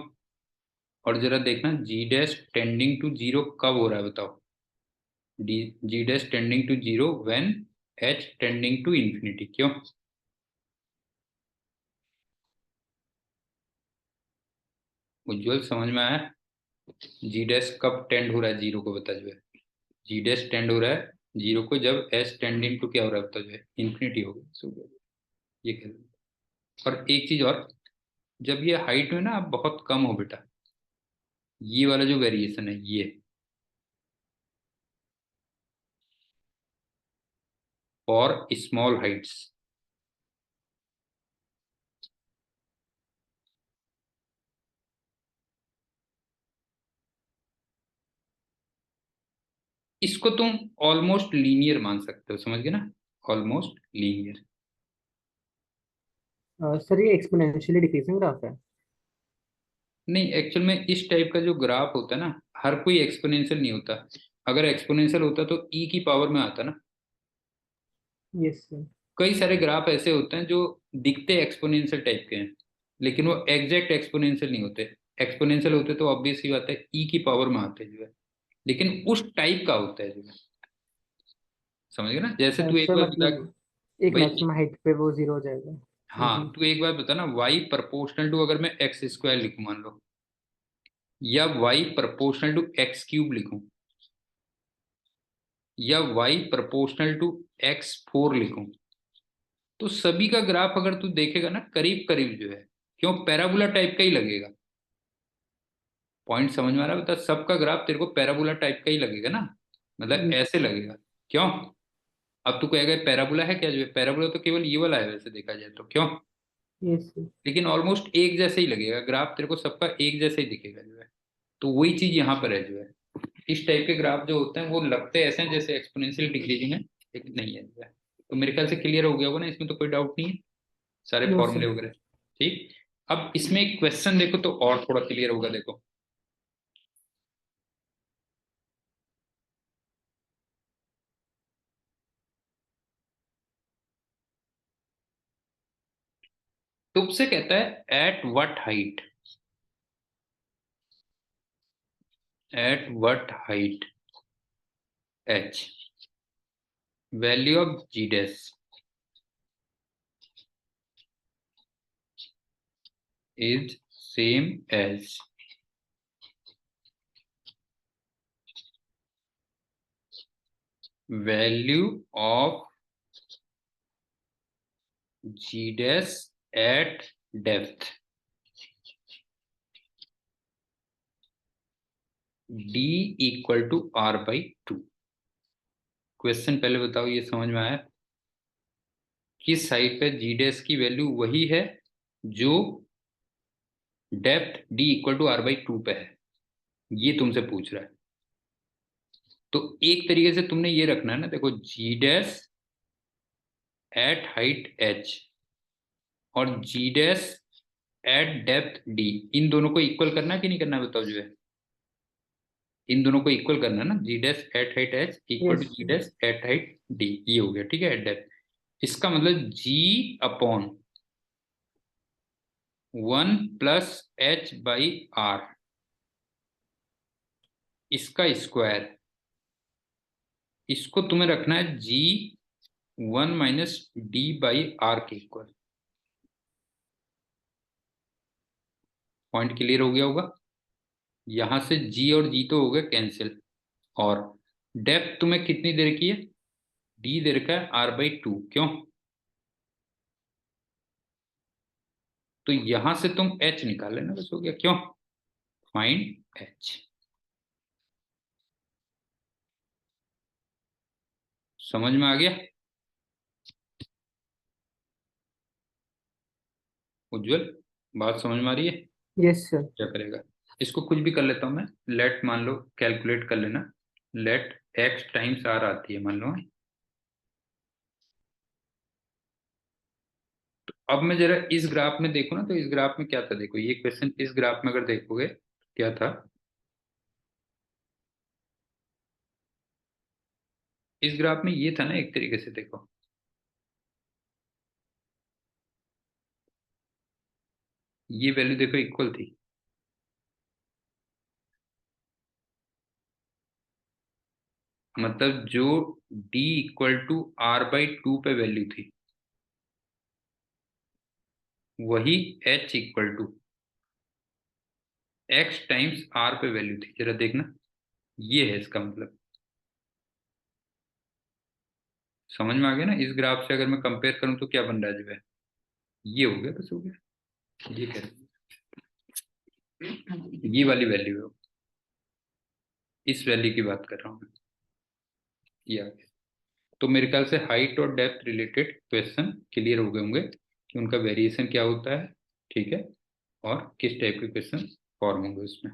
[SPEAKER 1] और जरा देखना G dash tending to zero कब हो रहा है बताओ? D G dash tending to zero when H tending to infinity. क्यों? उज्जवल समझ में आया? जी डैश कब टेंड हो रहा है जीरो को बता जो है? जी डैश टेंड हो रहा है जीरो को जब एच टेंडिंग टू क्या हो रहा है बता जो है? इंफिनिटी हो गई। ये कह दो। और एक चीज और, जब ये हाइट में ना बहुत कम हो बेटा, ये वाला जो वेरिएशन है ये फॉर स्मॉल हाइट्स, इसको तुम ऑलमोस्ट लीनियर मान सकते हो। समझ गए ना? Almost linear.
[SPEAKER 2] सर ये एक्सपोनेंशियली डिक्रीजिंग ग्राफ है।
[SPEAKER 1] नहीं, एक्चुअल में इस टाइप का जो ग्राफ होता है ना, हर कोई एक्सपोनेंशियल नहीं होता। अगर एक्सपोनेंशियल होता तो ई की पावर में आता ना।
[SPEAKER 2] Yes sir.
[SPEAKER 1] कई सारे ग्राफ ऐसे होते हैं जो दिखते एक्सपोनेंशियल टाइप के हैं, लेकिन वो एग्जैक्ट एक्सपोनेंशियल नहीं होते। एक्सपोनेंशियल होते तो ऑब्वियस सी बात है ई की पावर में आते जो है, लेकिन उस टाइप का होता है जो है। समझ गए ना? जैसे तू एक
[SPEAKER 2] सर
[SPEAKER 1] बार बता
[SPEAKER 2] मतलब एक
[SPEAKER 1] भाई।
[SPEAKER 2] मैक्सिमम हाइट पे वो जीरो हो जाएगा।
[SPEAKER 1] हाँ, तू एक बार बता ना, वाई प्रपोर्शनल टू, अगर मैं एक्स स्क्वायर लिखूं मान लो, या Y proportional to X cube लिखूं, या वाई प्रपोर्शनल टू x4 लिखूं, तो सभी का ग्राफ अगर तू देखेगा ना करीब करीब जो है, क्यों, पैराबोला टाइप का ही लगेगा। पॉइंट समझ में आ रहा है? बता, सबका ग्राफ तेरे को पैराबोला टाइप का ही लगेगा ना, मतलब
[SPEAKER 2] यस
[SPEAKER 1] ऐसे लगेगा। क्यों? अब तू कहेगा पैराबोला है क्या? जो है पैराबोला तो केवल ये वाला है वैसे देखा जाए तो। क्यों?
[SPEAKER 2] Yes sir.
[SPEAKER 1] लेकिन ऑलमोस्ट एक जैसे ही लगेगा ग्राफ तेरे को, सबका एक जैसे ही दिखेगा जो है। तो वही चीज यहाँ पर है जो है। इस टाइप के ग्राफ जो होते हैं वो लगते ऐसे हैं जैसे एक्सपोनेंशियल डिक्रीजिंग है, लेकिन नहीं है जो है। तो मेरे ख्याल से क्लियर हो गया होगा ना, इसमें तो कोई डाउट नहीं है, सारे
[SPEAKER 2] नो
[SPEAKER 1] फॉर्मूले
[SPEAKER 2] सर।
[SPEAKER 1] वगैरह। ठीक। अब इसमें एक क्वेश्चन देखो तो और थोड़ा क्लियर होगा। देखो, तुझसे कहता है at what height, at what height H, value of G dash is same as value of G dash at depth D equal to R by two. Question पहले बताओ, ये समझ में आया? किस साइड पे जी डैश की वैल्यू वही है जो depth D equal to R by two पे है, ये तुमसे पूछ रहा है। तो एक तरीके से तुमने ये रखना है ना, देखो जी डैश एट हाइट एच और जी डैश एट डेप्थ डी, इन दोनों को इक्वल करना है कि नहीं करना है, बताओ जो है। इन दोनों को इक्वल करना है ना, G dash at height H equal to
[SPEAKER 2] yes.
[SPEAKER 1] G dash at height D, ये हो गया ठीक है, एट डेप्थ। इसका मतलब G upon one plus H by R, इसका स्क्वायर, इसको तुम्हें रखना है G one minus D by R के इक्वल। पॉइंट क्लियर हो गया होगा? यहां से जी और जी तो हो गए कैंसिल, और डेप्थ तुम्हें कितनी दे रखी है, डी दे रखा है आर बाई टू, क्यों? तो यहां से तुम एच निकाल लेना, बस हो गया, क्यों? Find H. समझ में आ गया? उज्जवल, बात समझ में आ रही है?
[SPEAKER 2] Yes sir.
[SPEAKER 1] क्या करेगा, इसको कुछ भी कर लेता हूं मैं। लेट मान लो कैलकुलेट कर लेना, लेट एक्स टाइम्स आर आती है मान लो। अब मैं जरा इस ग्राफ में देखो ना, तो इस ग्राफ में क्या था, देखो ये क्वेश्चन इस ग्राफ में अगर देखोगे क्या था, इस ग्राफ में ये था ना, एक तरीके से देखो, ये वैल्यू देखो इक्वल थी, मतलब जो d equal to R by two पे वैल्यू थी, वही h equal to x times r पे वैल्यू थी, जरा देखना, ये है इसका मतलब। समझ में आ गया ना? इस ग्राफ से अगर मैं कंपेयर करूं तो क्या बन रहा है जो है, ये हो गया, बस हो गया, ये कह रहे हैं। ये वाली वैल्यू है, इस वैल्यू की बात कर रहा हूं मैं, ये आ गया। तो मेरे ख्याल से हाइट और डेप्थ रिलेटेड क्वेश्चन क्लियर हो गए होंगे कि उनका वेरिएशन क्या होता है, ठीक है, और किस टाइप के क्वेश्चन फॉर्म होंगे उसमें।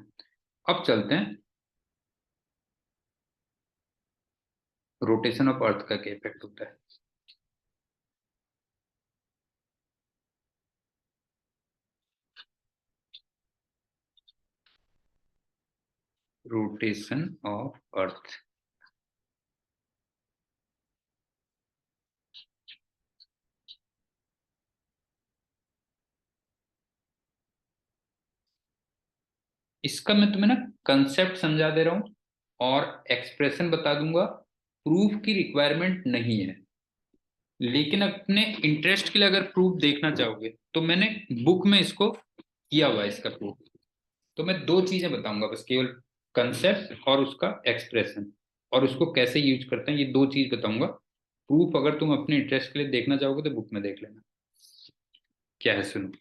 [SPEAKER 1] अब चलते हैं, रोटेशन ऑफ अर्थ का क्या इफेक्ट होता है। रोटेशन ऑफ अर्थ, इसका मैं तुम्हें ना कंसेप्ट समझा दे रहा हूं और एक्सप्रेशन बता दूंगा, प्रूफ की रिक्वायरमेंट नहीं है, लेकिन अपने इंटरेस्ट के लिए अगर प्रूफ देखना चाहोगे तो मैंने बुक में इसको किया हुआ है इसका प्रूफ। तो मैं दो चीजें बताऊंगा बस, केवल कंसेप्ट और उसका एक्सप्रेशन, और उसको कैसे यूज करते हैं, ये दो चीज बताऊंगा। प्रूफ अगर तुम अपने इंटरेस्ट के लिए देखना चाहोगे तो बुक में देख लेना। क्या है, सुनो,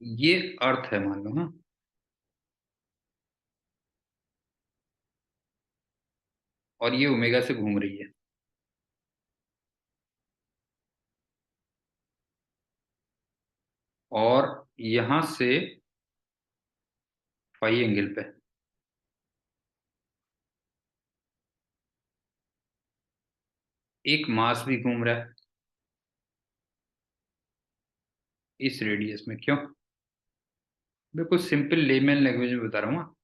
[SPEAKER 1] ये अर्थ है मान लो, हाँ, और ये ओमेगा से घूम रही है, और यहां से फाई एंगल पे एक मास भी घूम रहा है इस रेडियस में, क्यों? बिल्कुल सिंपल लेमैन लैंग्वेज में बता रहा हूँ, हाँ।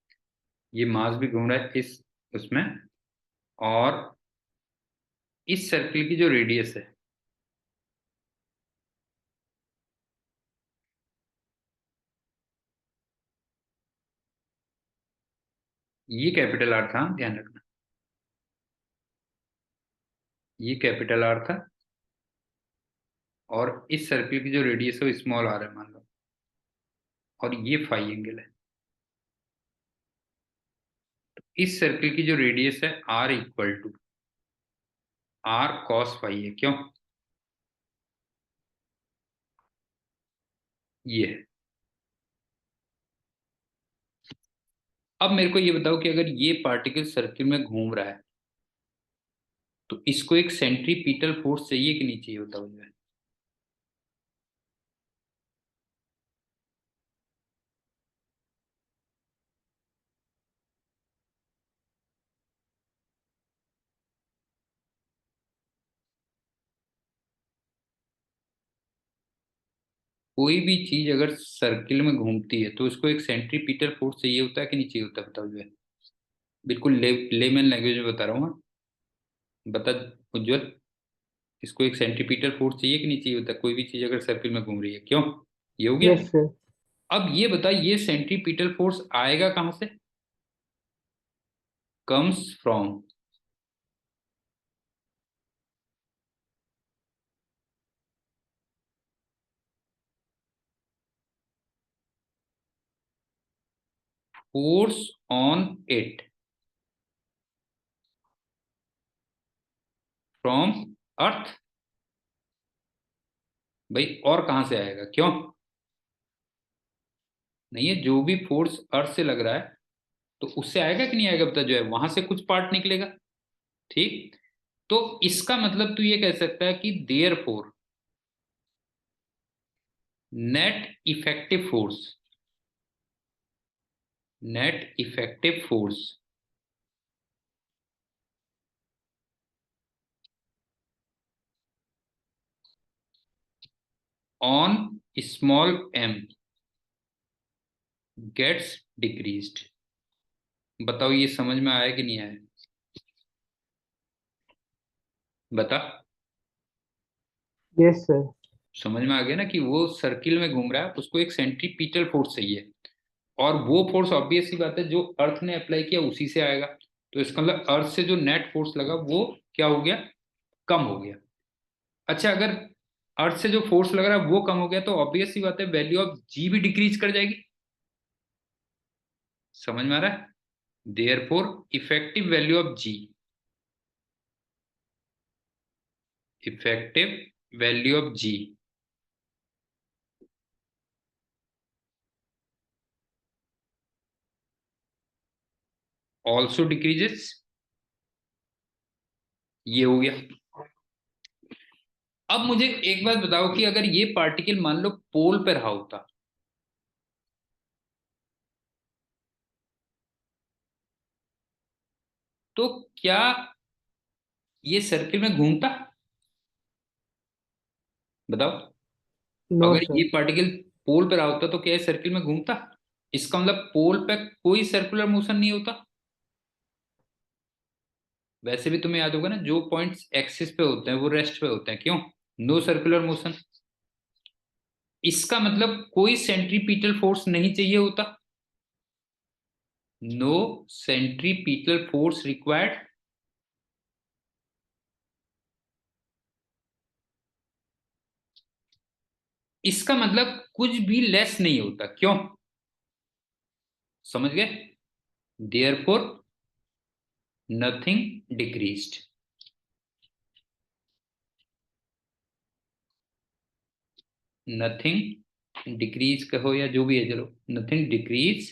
[SPEAKER 1] ये मास भी घूम रहा है इस उसमें, और इस सर्किल की जो रेडियस है ये कैपिटल आर था, ध्यान रखना। ये कैपिटल आर था, और इस सर्किल की जो रेडियस है वो स्मॉल आर है मान लो, और ये फाई एंगल है। इस सर्किल की जो रेडियस है R equal to R cos phi है, क्यों? ये है। अब मेरे को ये बताओ कि अगर ये पार्टिकल सर्किल में घूम रहा है तो इसको एक सेंट्रीपिटल फोर्स चाहिए कि नहीं चाहिए, बताओ मुझे। कोई भी चीज अगर सर्किल में घूमती है तो उसको एक सेंट्रीपिटल फोर्स चाहिए होता है कि नहीं चाहिए होता, बताओ मुझे। बिल्कुल लेमैन लैंग्वेज में बता रहा हूँ मैं। बता उज्जवल, इसको एक सेंट्रीपिटल फोर्स चाहिए कि नहीं चाहिए होता, कोई भी चीज अगर सर्किल में घूम रही है, क्यों? ये हो गया।
[SPEAKER 2] Yes sir.
[SPEAKER 1] अब ये बता, ये सेंट्रीपिटल फोर्स आएगा कहां से? Comes from force on it from earth. भाई और कहां से आएगा, क्यों? नहीं है, जो भी फोर्स अर्थ से लग रहा है तो उससे आएगा कि नहीं आएगा, बता। जो है वहां से कुछ पार्ट निकलेगा, ठीक। तो इसका मतलब तू ये कह सकता है कि therefore net effective force, net effective force on small M gets decreased. बताओ ये समझ में आया कि नहीं आया, बता।
[SPEAKER 2] Yes sir.
[SPEAKER 1] समझ में आ गया ना कि वो सर्किल में घूम रहा है, उसको एक सेंट्रीपिटल फोर्स चाहिए, और वो फोर्स ऑब्वियस सी बात है जो अर्थ ने अप्लाई किया उसी से आएगा। तो इसका मतलब अर्थ से जो नेट फोर्स लगा वो क्या हो गया, कम हो गया। अच्छा, अगर अर्थ से जो फोर्स लग रहा है वो कम हो गया तो ऑब्वियस सी बात है वैल्यू ऑफ जी भी डिक्रीज कर जाएगी। समझ में आ रहा है? Therefore effective value of G, effective value of G also decreases. ये हो गया। अब मुझे एक बात बताओ कि अगर ये पार्टिकल मान लो पोल पे रहा होता तो क्या ये सर्किल में घूमता, बताओ।
[SPEAKER 2] नो
[SPEAKER 1] अगर
[SPEAKER 2] सर।
[SPEAKER 1] ये पार्टिकल पोल पे रहा होता तो क्या ये सर्किल में घूमता? इसका मतलब पोल पे कोई सर्कुलर मोशन नहीं होता। वैसे भी तुम्हें याद होगा ना, जो पॉइंट्स एक्सिस पे होते हैं वो रेस्ट पे होते हैं, क्यों? No circular motion. इसका मतलब कोई सेंट्रीपिटल फोर्स नहीं चाहिए होता, नो सेंट्रीपिटल फोर्स रिक्वायर्ड। इसका मतलब कुछ भी लेस नहीं होता, क्यों? समझ गए? Therefore nothing decreased. Nothing decrease कहो या जो भी है, चलो, नथिंग डिक्रीज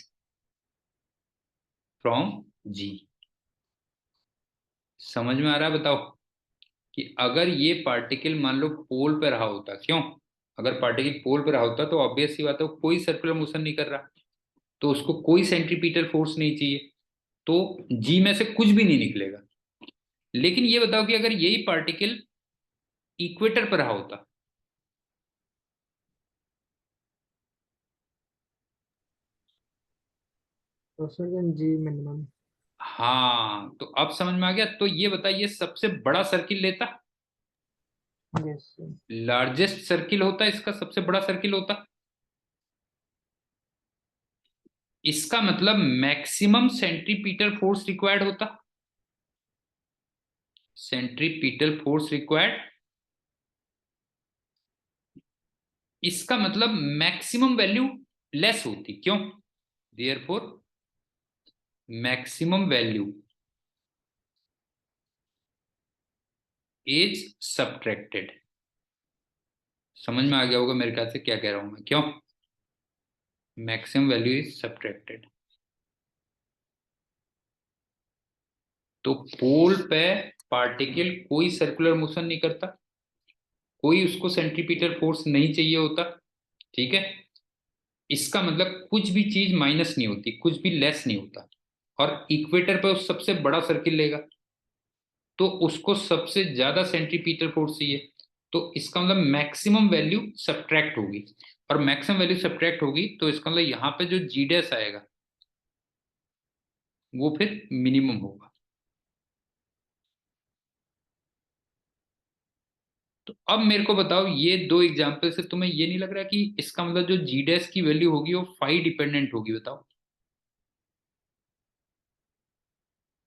[SPEAKER 1] फ्रॉम जी। समझ में आ रहा है, बताओ। कि अगर ये पार्टिकल मान लो पोल पे रहा होता, क्यों? अगर पार्टिकल पोल पे रहा होता तो ऑब्वियस सी बात है वो कोई सर्कुलर मोशन नहीं कर रहा, तो उसको कोई सेंट्रीपिटल फोर्स नहीं चाहिए, तो जी में से कुछ भी नहीं निकलेगा। लेकिन ये बताओ कि अगर यही पार्टिकल इक्वेटर पर रहा होता।
[SPEAKER 2] तो सर जी मिनिमम।
[SPEAKER 1] हाँ, तो अब समझ में आ गया। तो ये बताइए सबसे बड़ा सर्किल लेता,
[SPEAKER 2] यस सर।
[SPEAKER 1] लार्जेस्ट सर्किल होता, इसका सबसे बड़ा सर्किल होता। इसका मतलब मैक्सिमम सेंट्रीपिटल फोर्स रिक्वायर्ड होता, सेंट्रीपिटल फोर्स रिक्वायर्ड, इसका मतलब मैक्सिमम वैल्यू लेस होती, क्यों? Therefore maximum value is subtracted. समझ में आ गया होगा मेरे ख्याल से क्या कह रहा हूं मैं, क्यों? Maximum value is subtracted. तो पोल पे पार्टिकल कोई सर्कुलर मोशन नहीं करता, कोई उसको सेंट्रीपिटल फोर्स नहीं चाहिए होता, ठीक है। इसका मतलब कुछ भी चीज माइनस नहीं होती, कुछ भी लेस नहीं होता। और इक्वेटर पे उस सबसे बड़ा सर्किल लेगा तो उसको सबसे ज्यादा सेंट्रीपिटल फोर्स चाहिए। तो इसका मतलब मैक्सिमम वैल्यू सब्ट्रैक्ट होगी, और मैक्सिमम वैल्यू सब्ट्रैक्ट होगी तो इसका मतलब यहाँ पे जो जी डैश आएगा वो फिर मिनिमम होगा। तो अब मेरे को बताओ, ये दो एग्जांपल से तुम्हें ये नहीं लग रहा कि इसका मतलब जो जी डैश की वैल्यू होगी वो फाई डिपेंडेंट होगी? बताओ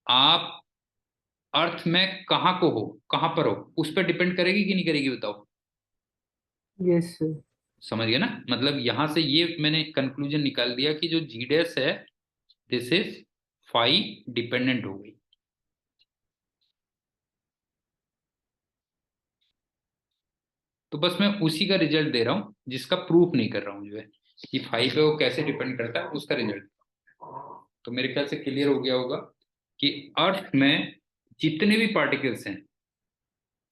[SPEAKER 1] आप अर्थ में कहाँ को हो, कहाँ पर हो, उस पर डिपेंड करेगी कि नहीं करेगी? बताओ।
[SPEAKER 2] Yes sir.
[SPEAKER 1] समझ गया ना? मतलब यहां से ये मैंने कंक्लूजन निकाल दिया कि जो जी डैश है दिस इज फाई डिपेंडेंट हो गई। तो बस मैं उसी का रिजल्ट दे रहा हूं जिसका प्रूफ नहीं कर रहा हूं, जो है कि फाई पे वो कैसे डिपेंड करता है उसका रिजल्ट। तो मेरे ख्याल से क्लियर हो गया होगा कि अर्थ में जितने भी पार्टिकल्स हैं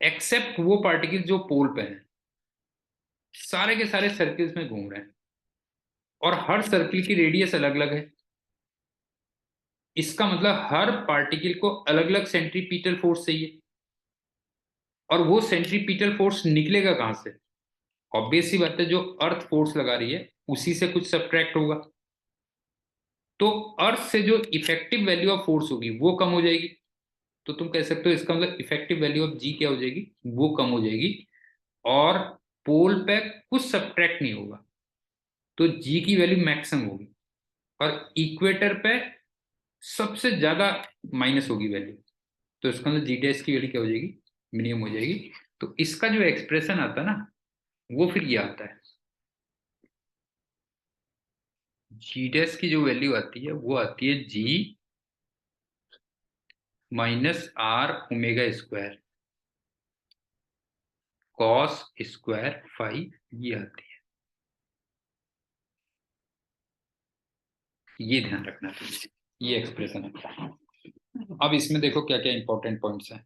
[SPEAKER 1] एक्सेप्ट वो पार्टिकल जो पोल पे हैं, सारे के सारे सर्किल्स में घूम रहे हैं, और हर सर्किल की रेडियस अलग अलग है। इसका मतलब हर पार्टिकल को अलग अलग सेंट्रीपिटल फोर्स चाहिए, और वो सेंट्रीपिटल फोर्स निकलेगा कहां से? ऑब्वियस सी बात है, जो अर्थ फोर्स लगा रही है उसी से कुछ सब्ट्रैक्ट होगा। तो अर्थ से जो इफेक्टिव वैल्यू ऑफ फोर्स होगी वो कम हो जाएगी। तो तुम कह सकते हो इसका मतलब इफेक्टिव वैल्यू ऑफ जी क्या हो जाएगी? वो कम हो जाएगी। और पोल पे कुछ सब्ट्रैक्ट नहीं होगा, तो जी की वैल्यू मैक्सिमम होगी। और इक्वेटर पे सबसे ज्यादा माइनस होगी वैल्यू, तो इसका मतलब जी डैश की वैल्यू क्या हो जाएगी? मिनिमम हो जाएगी। तो इसका जो एक्सप्रेशन आता है ना वो फिर ये आता है, जी डैश की जो वैल्यू आती है वो आती है G minus R omega square cos square phi, ये आती है। ये ध्यान रखना चाहिए, ये एक्सप्रेशन है। अब इसमें देखो क्या क्या इंपॉर्टेंट पॉइंट्स हैं।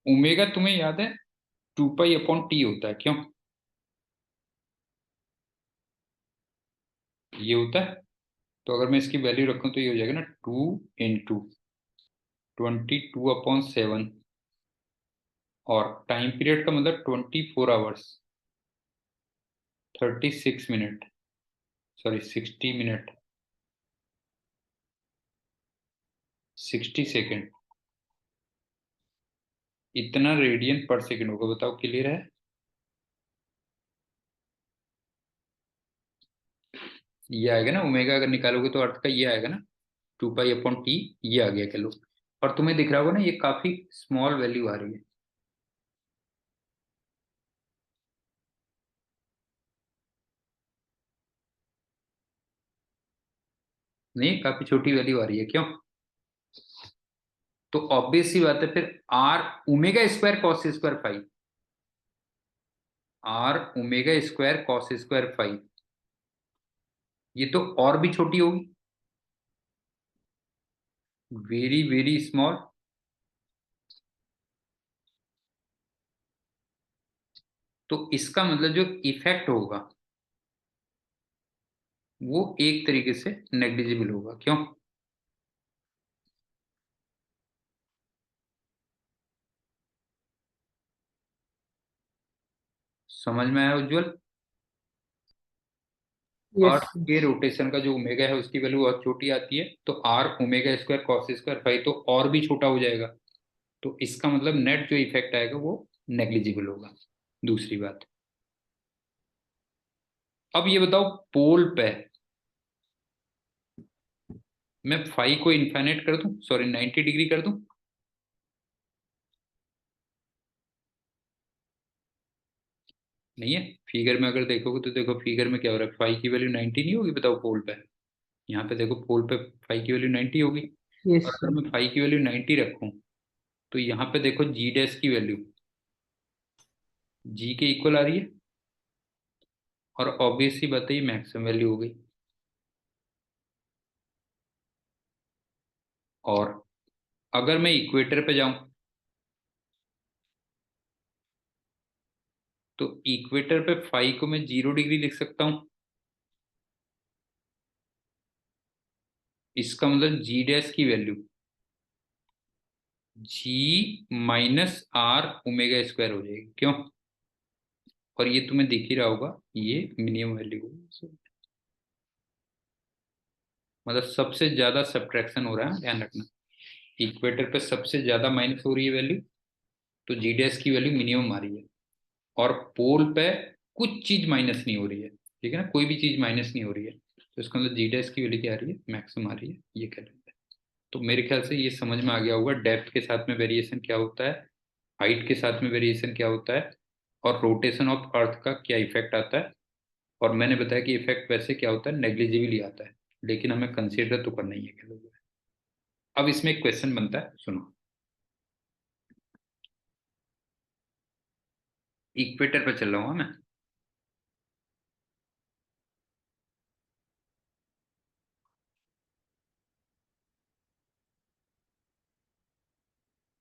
[SPEAKER 1] ओमेगा तुम्हें याद है 2 पाई अपॉन टी होता है, क्यों? ये होता है। तो अगर मैं इसकी वैल्यू रखूं तो ये हो जाएगा ना 2 × 22/7, और टाइम पीरियड का मतलब 24 hours, 36 minute, sorry 60 minute, 60 second, इतना रेडियन पर सेकेंड होगा। बताओ क्लियर है? ये आएगा ना ओमेगा, अगर निकालोगे तो अर्थ का ये आएगा ना 2 पाई अपॉन टी, ये आ गया चलो। और तुम्हें दिख रहा होगा ना ये काफी स्मॉल वैल्यू आ रही है। नहीं, काफी छोटी वैल्यू आ रही है, क्यों? तो ऑब्वियस सी बात है फिर R omega square cos square phi, R omega square cos square phi, ये तो और भी छोटी होगी, वेरी वेरी स्मॉल। तो इसका मतलब जो इफेक्ट होगा वो एक तरीके से नेग्लिजिबल होगा, क्यों? समझ में आया उज्जवल?
[SPEAKER 2] यस
[SPEAKER 1] अर्थ के रोटेशन का जो ओमेगा है उसकी वैल्यू बहुत छोटी आती है, तो R omega square cos square phi तो और भी छोटा हो जाएगा। तो इसका मतलब नेट जो इफेक्ट आएगा वो नेग्लिजिबल होगा। दूसरी बात, अब ये बताओ पोल पे मैं फाई को इनफाइनाइट कर दूं, सॉरी 90 डिग्री कर दूं? नहीं है। फिगर में अगर देखोगे तो देखो फिगर में क्या हो रहा है, फाई की वैल्यू 90 नहीं होगी, बताओ पोल पे। यहाँ पे देखो पोल पे फाई की वैल्यू 90 होगी। और
[SPEAKER 2] यस
[SPEAKER 1] अगर
[SPEAKER 2] सर।
[SPEAKER 1] मैं फाई की वैल्यू 90 रखूं तो यहाँ पे देखो जी डैश की वैल्यू जी के इक्वल आ रही है। और ऑब्वियस सी बात है ये मैक्सिमम वैल्यू हो गई। और अगर मैं इक्वेटर पे जाऊं तो इक्वेटर पे फाई को मैं 0 डिग्री लिख सकता हूं। इसका मतलब जी डैश की value G minus R omega square हो जाएगी, क्यों? और ये तुम्हें दिख ही रहा होगा, ये मिनिमम वैल्यू होगी। मतलब सबसे ज्यादा सब्ट्रैक्शन हो रहा है, ध्यान रखना। इक्वेटर पे सबसे ज्यादा माइनस हो रही है वैल्यू, तो जी डैश की वैल्यू मिनिमम आ रही है। और पोल पे कुछ चीज माइनस नहीं हो रही है, ठीक है ना, कोई भी चीज माइनस नहीं हो रही है, तो इसका मतलब जी डैश की वैल्यू क्या आ रही है, मैक्सिमम आ रही है, ये कह लेते हैं। तो मेरे ख्याल से ये समझ में आ गया होगा डेप्थ के साथ में वेरिएशन क्या होता है, हाइट के साथ में वेरिएशन क्या होता है, और रोटेशन ऑफ अर्थ का क्या इफेक्ट आता है। और मैंने बताया कि इफेक्ट वैसे क्या होता है, नेग्लिजिबली आता है, लेकिन हमें कंसिडर तो करना ही है, कह लो। अब इसमें एक क्वेश्चन बनता है, सुनो। इक्वेटर पे चल रहा हूँ मैं।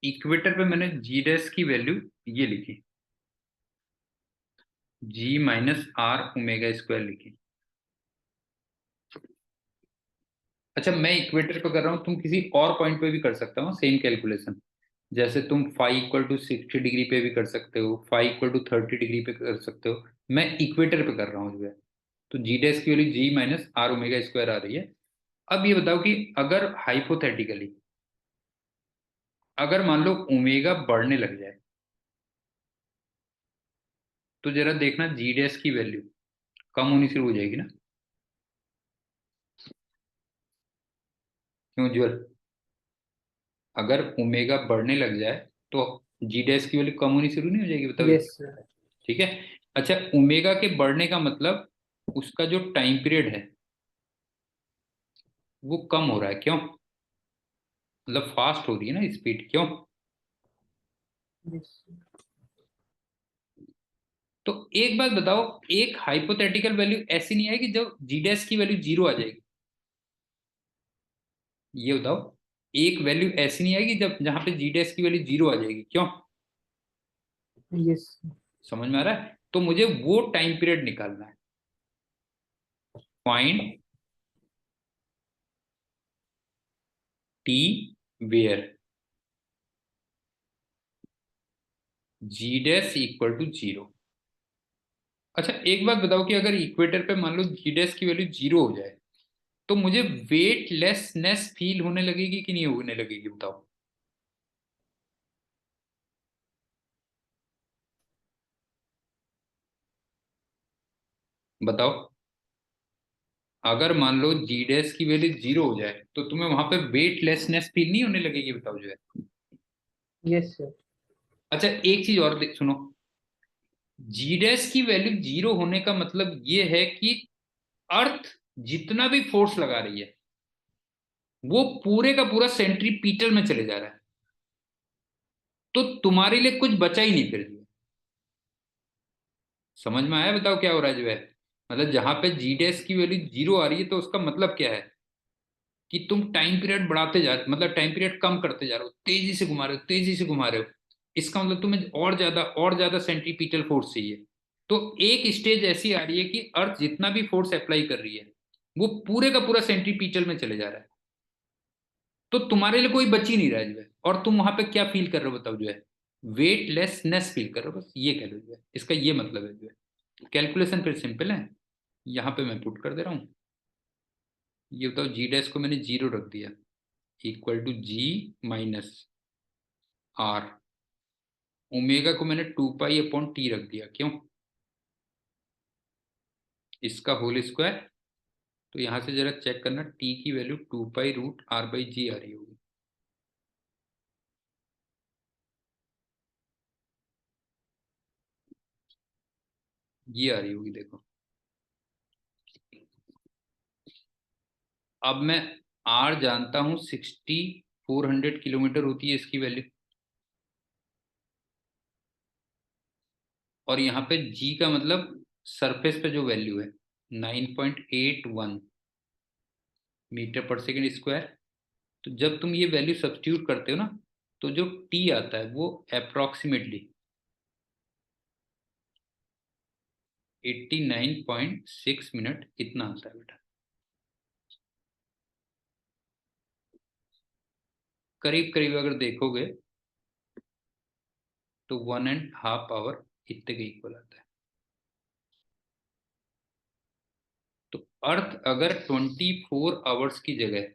[SPEAKER 1] इक्वेटर पे मैंने जी डैश की वैल्यू ये लिखी, जी माइनस आर ओमेगा स्क्वायर लिखी। अच्छा, मैं इक्वेटर पे कर रहा हूँ, तुम किसी और पॉइंट पे भी कर सकते हो सेम कैलकुलेशन। जैसे तुम फाइव इक्वल टू 60 डिग्री पे भी कर सकते हो, फाइव इक्वल टू 30 डिग्री पे कर सकते हो। मैं इक्वेटर पे कर रहा हूँ जो है। तो जी डैश की value G minus R omega square आ रही है। अब ये बताओ कि अगर हाइपोथेटिकली, अगर मान लो ओमेगा बढ़ने लग जाए, तो जरा देखना जी डैश की वैल्यू कम होनी शुरू हो जाएगी ना। क्यों ज्वल? अगर ओमेगा बढ़ने लग जाए तो जी डैश की वैल्यू कम होनी शुरू नहीं हो जाएगी, बताओ
[SPEAKER 2] यस
[SPEAKER 1] इतना।
[SPEAKER 2] सर।
[SPEAKER 1] ठीक है। अच्छा, ओमेगा के बढ़ने का मतलब उसका जो टाइम पीरियड है वो कम हो रहा है, क्यों? मतलब फास्ट हो रही है ना स्पीड, क्यों?
[SPEAKER 2] यस।
[SPEAKER 1] तो एक बात बताओ, एक हाइपोथेटिकल वैल्यू ऐसी नहीं आएगी जब जी डैश की वैल्यू जीरो आ जाएगी? ये बताओ, एक वैल्यू ऐसी नहीं आएगी जब जहां पे जी डैश की वैल्यू जीरो आ जाएगी, क्यों?
[SPEAKER 2] यस।
[SPEAKER 1] समझ में आ रहा है? तो मुझे वो टाइम पीरियड निकालना है। Find T where G dash equal to zero. अच्छा, एक बात बताओ कि अगर इक्वेटर पे मान लो जी डैश की वैल्यू जीरो हो जाए तो मुझे वेटलेसनेस फील होने लगेगी कि नहीं होने लगेगी, बताओ। बताओ, अगर मान लो जी डैश की वैल्यू जीरो हो जाए तो तुम्हें वहां पे वेटलेसनेस फील नहीं होने लगेगी, बताओ जो है।
[SPEAKER 2] Yes sir.
[SPEAKER 1] अच्छा, एक चीज और सुनो। जी डैश की वैल्यू जीरो होने का मतलब ये है कि अर्थ जितना भी फोर्स लगा रही है वो पूरे का पूरा सेंट्रीपिटल में चले जा रहा है। तो तुम्हारे लिए कुछ बचा ही नहीं फिर। समझ में आया? बताओ क्या हो रहा है जो है। मतलब जहां पे जी डैश की वैल्यू जीरो आ रही है तो उसका मतलब क्या है कि तुम टाइम पीरियड बढ़ाते जा रहे, मतलब टाइम पीरियड कम करते जा रहे हो, तेजी से घुमा रहे हो, तेजी से घुमा रहे हो। इसका मतलब तुम्हें और ज्यादा सेंट्रीपिटल फोर्स चाहिए। तो एक स्टेज ऐसी आ रही है कि अर्थ जितना भी फोर्स अप्लाई कर रही है वो पूरे का पूरा सेंट्रीपिटल में चले जा रहा है। तो तुम्हारे लिए कोई बच ही नहीं रहा है जो है, और तुम वहां पे क्या फील कर रहे हो, बताओ जो है। वेटलेसनेस फील कर रहे हो, बस ये कह लो जो है, इसका ये मतलब है जो है। कैलकुलेशन फिर सिंपल है। यहाँ पे मैं पुट कर दे रहा हूँ। ये बताओ, जी डैश को मैंने जीरो रख दिया, equal to G minus R. Omega को मैंने 2 पाई अपॉन टी रख दिया, क्यों? इसका होल स्क्वायर। तो यहां से जरा चेक करना, टी की वैल्यू 2 पाई रूट r/g आ रही होगी। ये आ रही होगी, देखो। अब मैं आर जानता हूं 6400 किलोमीटर होती है इसकी वैल्यू। और यहाँ पे जी का मतलब सरफेस पे जो वैल्यू है 9.81 मीटर पर सेकेंड स्क्वायर। तो जब तुम ये वैल्यू सब्स्टिट्यूट करते हो ना, तो जो टी आता है वो अप्रोक्सीमेटली 89.6 मिनट इतना आता है बेटा। करीब करीब अगर देखोगे तो 1.5 आवर इतने के इक्वल आता है। तो अर्थ अगर 24 आवर्स की जगह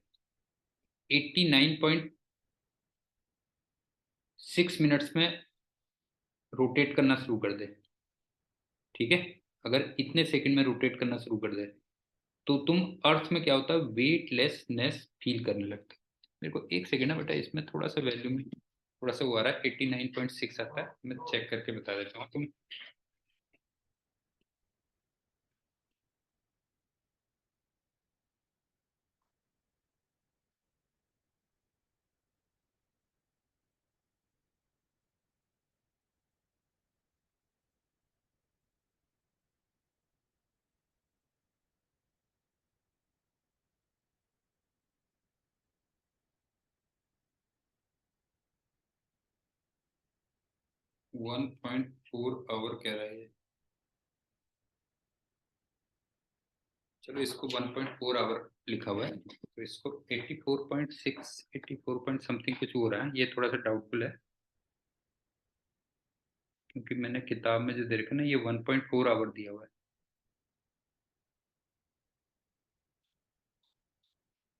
[SPEAKER 1] 89.6 मिनट्स में रोटेट करना शुरू कर दे, ठीक है, अगर इतने सेकंड में रोटेट करना शुरू कर दे, तो तुम अर्थ में क्या होता है, वेटलेसनेस फील करने लगता है। मेरे को एक सेकेंड ना बेटा, इसमें थोड़ा सा वैल्यू में थोड़ा सा वो आ रहा है, 89.6 आता है, मैं चेक करके बता देता हूँ तुम। 1.4 आवर कह रहा है ये। चलो इसको 1.4 आवर लिखा हुआ है, तो इसको 84.6 84 पॉइंट समथिंग कुछ हो रहा है, ये थोड़ा सा डाउटफुल है। क्योंकि मैंने किताब में जो देखा ना, ये 1.4 आवर दिया हुआ है।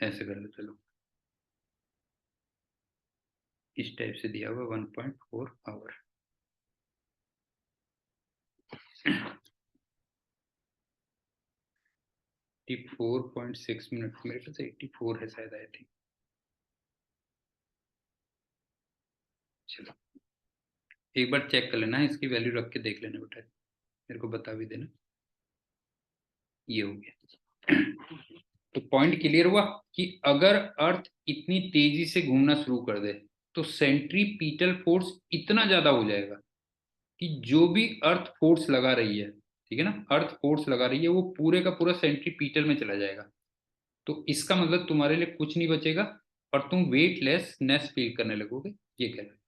[SPEAKER 1] ऐसे कर लो चलो, इस टाइप से दिया हुआ 1.4 आवर। 84.6 मिनट, मेरे ख्याल से 84 है शायद, आई थिंक। चलो एक बार चेक कर लेना, इसकी वैल्यू रख के देख लेना बेटा, मेरे को बता भी देना। ये हो गया। तो पॉइंट क्लियर हुआ कि अगर अर्थ इतनी तेजी से घूमना शुरू कर दे, तो सेंट्रीपिटल फोर्स इतना ज्यादा हो जाएगा कि जो भी अर्थ फोर्स लगा रही है, ठीक है ना, अर्थ फोर्स लगा रही है, वो पूरे का पूरा सेंट्रीपिटल में चला जाएगा। तो इसका मतलब तुम्हारे लिए कुछ नहीं बचेगा और तुम वेटलेसनेस फील करने लगोगे। ये कह रहे हैं।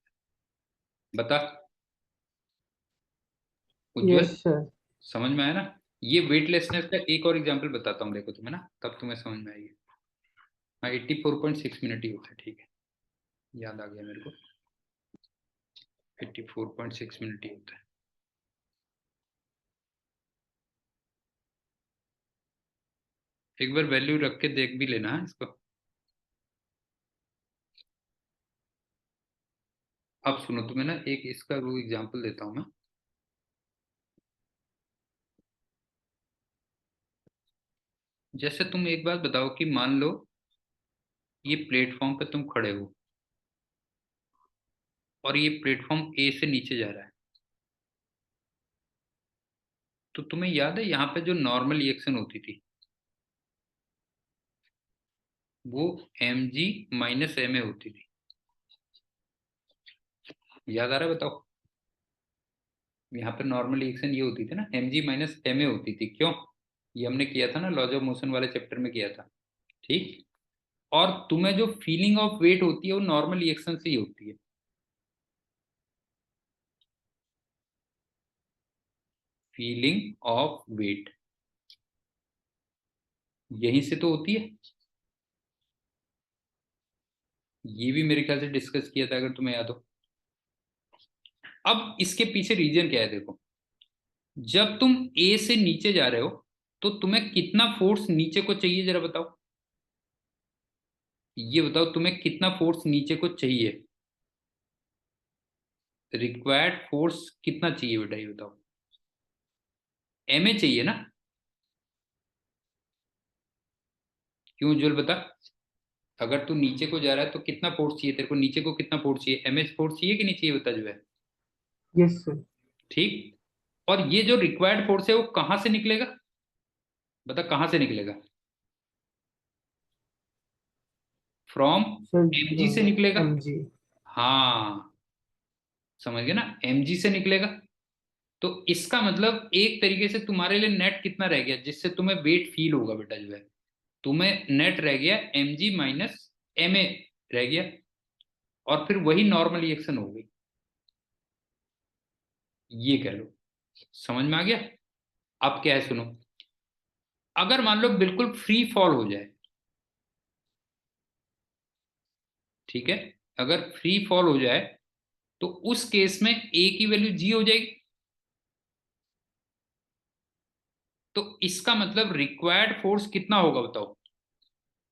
[SPEAKER 1] बता उज्जवल,
[SPEAKER 2] यस सर।
[SPEAKER 1] समझ में आया ना? ये वेटलेसनेस का एक और एग्जांपल बताता हूँ, देखो तुम्हें ना, तब तुम्हें समझ में आएगी। हाँ 84.6 मिनट ही होता है, ठीक है, याद आ गया मेरे को। 84.6 मिनट ही होता है। एक बार वैल्यू रख के देख भी लेना है इसको। अब सुनो, तुम्हें ना एक इसका वो एग्जांपल देता हूँ मैं। जैसे तुम एक बात बताओ कि मान लो ये प्लेटफॉर्म पे तुम खड़े हो और ये प्लेटफॉर्म ए से नीचे जा रहा है। तो तुम्हें याद है यहाँ पे जो नॉर्मल रिएक्शन होती थी, वो mg - ma होती थी। याद आ रहा है, बताओ? यहाँ पे नॉर्मल रिएक्शन ये होती थी ना, mg - ma होती थी। क्यों? ये हमने किया था ना, लॉज ऑफ मोशन वाले चैप्टर में किया था, ठीक। और तुम्हें जो फीलिंग ऑफ वेट होती है वो नॉर्मल रिएक्शन से ही होती है। फीलिंग ऑफ वेट यहीं से तो होती है। ये भी मेरे ख्याल से डिस्कस किया था, अगर तुम्हें याद हो। अब इसके पीछे रीजन क्या है, देखो। जब तुम ए से नीचे जा रहे हो, तो तुम्हें कितना फोर्स नीचे को चाहिए, जरा बताओ। ये बताओ, तुम्हें कितना फोर्स नीचे को चाहिए? रिक्वायर्ड फोर्स कितना चाहिए बेटा, ये बताओ। एम ए चाहिए ना? क्यों उज्जवल बता। अगर तू नीचे को जा रहा है तो कितना फोर्स चाहिए तेरे को, नीचे को कितना फोर्स चाहिए, एमएच फोर्स चाहिए कि नहीं चाहिए, बता जो है।
[SPEAKER 2] Yes sir.
[SPEAKER 1] ठीक। और ये जो रिक्वायर्ड फोर्स है वो कहां से निकलेगा, बता कहां से निकलेगा। फ्रॉम
[SPEAKER 2] सर
[SPEAKER 1] एमजी से निकलेगा।
[SPEAKER 2] M G.
[SPEAKER 1] हाँ, समझ गए ना, एमजी से निकलेगा। तो इसका मतलब एक तरीके से तुम्हारे लिए नेट कितना रह गया जिससे तुम्हें वेट फील होगा बेटा जो है, तुम्हें नेट रह गया एमजी माइनस एम ए रह गया। और फिर वही नॉर्मल रिएक्शन हो गई, ये कह लो। समझ में आ गया। अब क्या है सुनो, अगर मान लो बिल्कुल फ्री फॉल हो जाए, ठीक है, अगर फ्री फॉल हो जाए तो उस केस में ए की वैल्यू जी हो जाएगी। तो इसका मतलब रिक्वायर्ड फोर्स कितना होगा बताओ,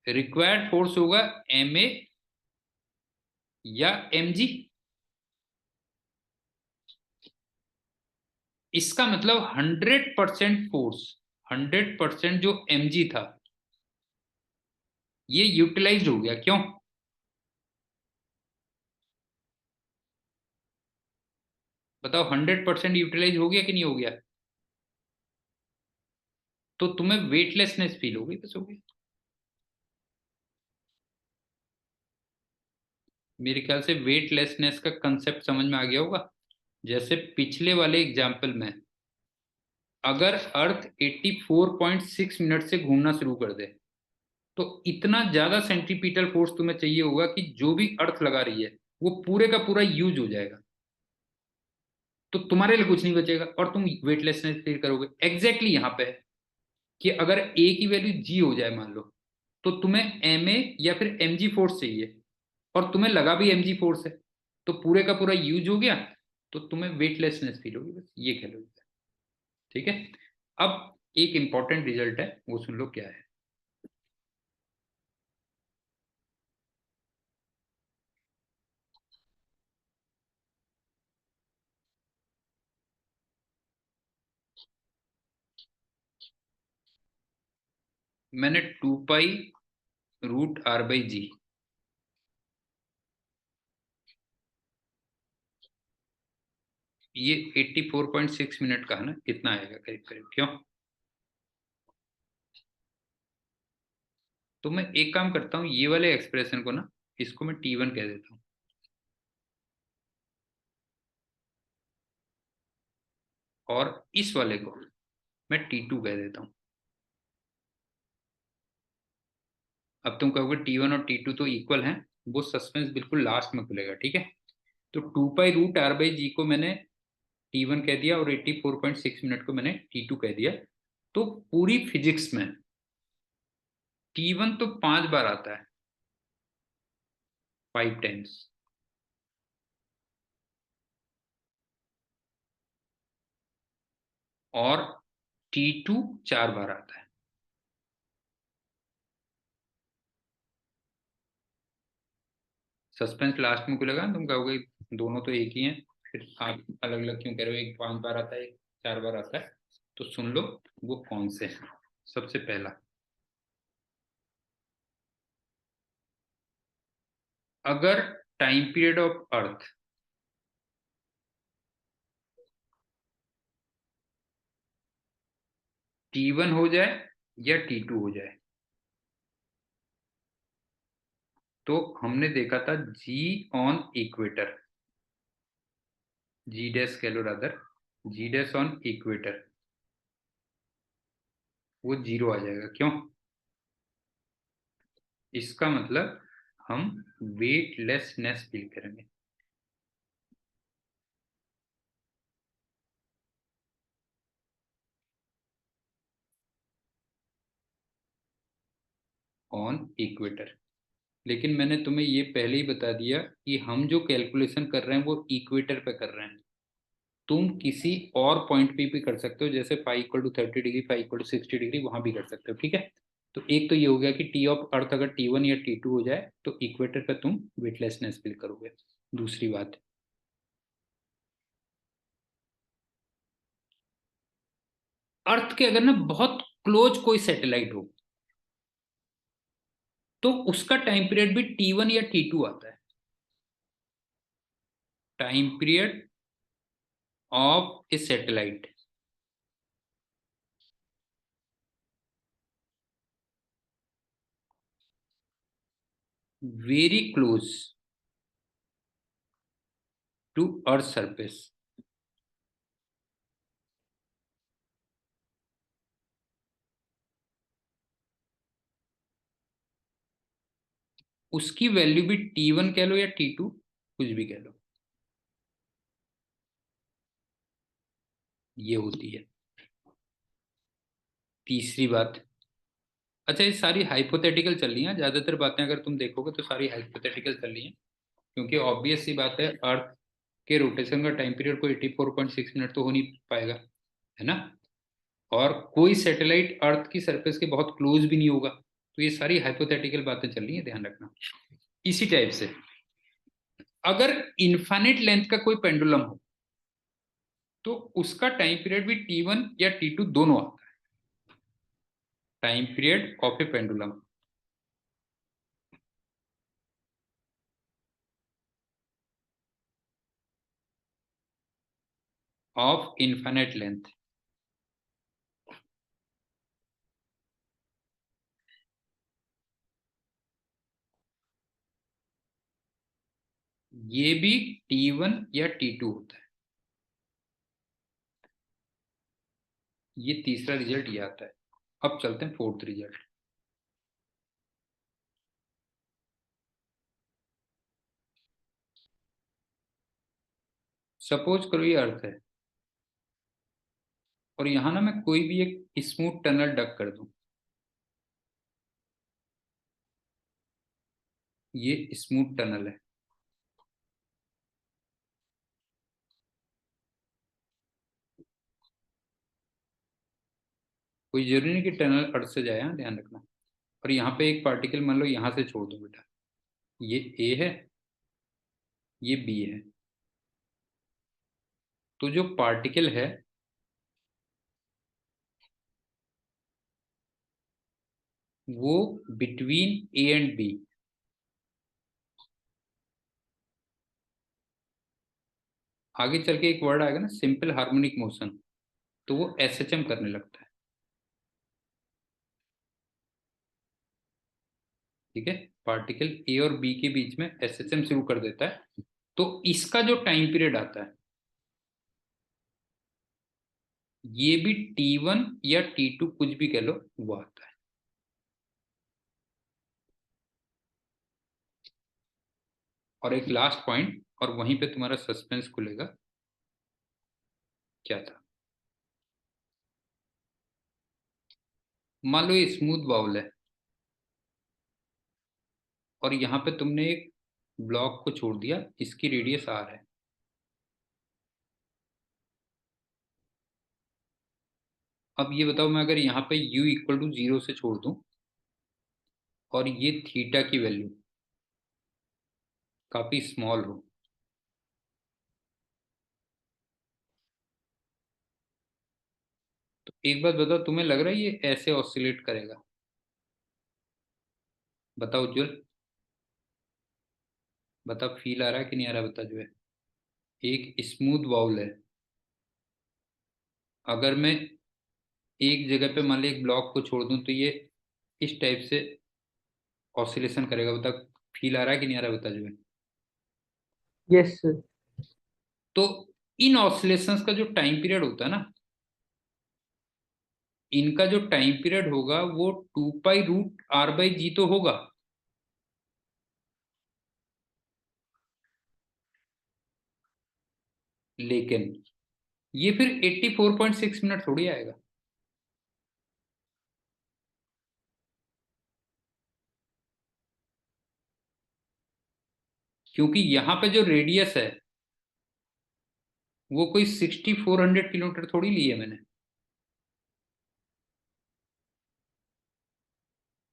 [SPEAKER 1] रिक्वायर्ड फोर्स होगा एम ए या एम जी। इसका मतलब 100% फोर्स, 100% जो एम जी था ये यूटिलाइज हो गया। क्यों, बताओ 100% यूटिलाइज हो गया कि नहीं हो गया। तो तुम्हें वेटलेसनेस फील होगी, बस हो गया। मेरे ख्याल से वेटलेसनेस का कंसेप्ट समझ में आ गया होगा। जैसे पिछले वाले एग्जाम्पल में, अगर अर्थ 84.6 मिनट से घूमना शुरू कर दे तो इतना ज्यादा सेंट्रीपिटल फोर्स तुम्हें चाहिए होगा कि जो भी अर्थ लगा रही है वो पूरे का पूरा यूज हो जाएगा। तो तुम्हारे लिए कुछ नहीं बचेगा और तुम वेटलेसनेस फील करोगे। एग्जैक्टली यहां पे है कि अगर ए की वैल्यू जी हो जाए मान लो, तो तुम्हें एम ए या फिर एम जी फोर्स चाहिए, और तुम्हें लगा भी एम जी फोर्स है, तो पूरे का पूरा यूज हो गया, तो तुम्हें वेटलेसनेस फील होगी, बस ये कह लो। ठीक है। अब एक इंपॉर्टेंट रिजल्ट है, वो सुन लो क्या है। मैंने 2 पाई रूट r/g, ये 84.6 मिनट का है ना, कितना आएगा करीब करीब, क्यों। तो मैं एक काम करता हूँ, ये वाले एक्सप्रेशन को ना, इसको मैं T1 कह देता हूँ, और इस वाले को मैं T2 कह देता हूँ। अब तुम कहोगे T1 और T2 तो इक्वल हैं, वो सस्पेंस बिल्कुल लास्ट में खुलेगा, ठीक है। तो 2 पाई रूट r/g को मैंने T1 कह दिया और 84.6 मिनट को मैंने T2 कह दिया। तो पूरी फिजिक्स में T1 तो 5 बार आता है, 5 टाइम्स, और T2 4 बार आता है। सस्पेंस लास्ट में खुलेगा, तुम कहोगे दोनों तो एक ही हैं, फिर आप अलग अलग क्यों कह रहे हो, एक 5 बार आता है एक 4 बार आता है। तो सुन लो वो कौन से हैं। सबसे पहला, अगर time period of earth T1 हो जाए या T2 हो जाए, तो हमने देखा था G on equator, G dash कह लो rather, G dash on equator, वो जीरो आ जाएगा। क्यों, इसका मतलब हम वेटलेसनेस फील करेंगे ऑन इक्वेटर। लेकिन मैंने तुम्हें ये पहले ही बता दिया कि हम जो कैलकुलेशन कर रहे हैं वो इक्वेटर पे कर रहे हैं। तुम किसी और पॉइंट पे भी कर सकते हो, जैसे φ = 30 डिग्री, φ = 60 डिग्री, वहां भी कर सकते हो, ठीक है। तो एक तो ये हो गया कि टी ऑफ अर्थ अगर T1 या T2 हो जाए तो इक्वेटर पे तुम वेटलेसनेस फील करोगे। दूसरी बात, अर्थ के अगर ना बहुत क्लोज कोई सैटेलाइट हो, तो उसका टाइम पीरियड भी T1 या T2 आता है। Time period of a satellite very close to earth surface, उसकी वैल्यू भी T1 कह लो या T2, कुछ भी कह लो, ये होती है तीसरी बात। अच्छा, ये सारी हाइपोथेटिकल चल रही हैं, ज्यादातर बातें अगर तुम देखोगे तो सारी हाइपोथेटिकल चल रही हैं, क्योंकि ऑब्वियस सी बात है, अर्थ के रोटेशन का टाइम पीरियड कोई 84.6 मिनट तो हो नहीं पाएगा, है ना। और कोई सैटेलाइट अर्थ की सरफेस के बहुत क्लोज भी नहीं होगा, तो ये सारी हाइपोथेटिकल बातें चल रही है, ध्यान रखना। इसी टाइप से अगर इनफाइनाइट लेंथ का कोई पेंडुलम हो तो उसका टाइम पीरियड भी T1 या T2 दोनों आता है। Time period of A pendulum of infinite length, ये भी T1 या T2 होता है। ये तीसरा रिजल्ट ये आता है। अब चलते हैं फोर्थ रिजल्ट। सपोज करो ये अर्थ है, और यहां ना मैं कोई भी एक स्मूथ टनल डक कर दूं, ये स्मूथ टनल है। कोई जरूरी नहीं कि टनल अर्थ से जाए, हाँ, ध्यान रखना। और यहाँ पे एक पार्टिकल मान लो यहां से छोड़ दो बेटा, ये ए है, ये बी है। तो जो पार्टिकल है वो बिटवीन ए एंड बी, आगे चल के एक वर्ड आएगा ना, सिंपल हार्मोनिक मोशन, तो वो एसएचएम करने लगता है। ठीक है, पार्टिकल ए और बी के बीच में एसएचएम शुरू कर देता है, तो इसका जो टाइम पीरियड आता है ये भी T1 या T2 कुछ भी कह लो, वो आता है। और एक लास्ट पॉइंट, और वहीं पे तुम्हारा सस्पेंस खुलेगा। क्या था? मान लो ये स्मूथ बाउल है, और यहाँ पे तुमने एक ब्लॉक को छोड़ दिया, इसकी रेडियस R है। अब ये बताओ, मैं अगर यहाँ पे u इक्वल टू 0 से छोड़ दूं, और ये थीटा की वैल्यू काफी स्मॉल हो, तो एक बात बताओ, तुम्हें लग रहा है ये ऐसे ऑसिलेट करेगा? बताओ उज्जवल, बता, फील आ रहा है कि नहीं आ रहा, बता जो है। एक स्मूथ बाउल है, अगर मैं एक जगह पे मान ली एक ब्लॉक को छोड़ दूं तो ये इस टाइप से ऑसिलेशन करेगा, बता। फील आ रहा है कि नहीं आ रहा, बता जो है।
[SPEAKER 2] Yes sir.
[SPEAKER 1] तो इन ऑसिलेशंस का जो टाइम पीरियड होता है ना, इनका जो टाइम पीरियड होगा वो 2 पाई रूट R/G तो होगा, लेकिन ये फिर 84.6 मिनट थोड़ी आएगा। क्योंकि यहाँ पे जो रेडियस है वो कोई 6400 किलोमीटर थोड़ी ली है मैंने।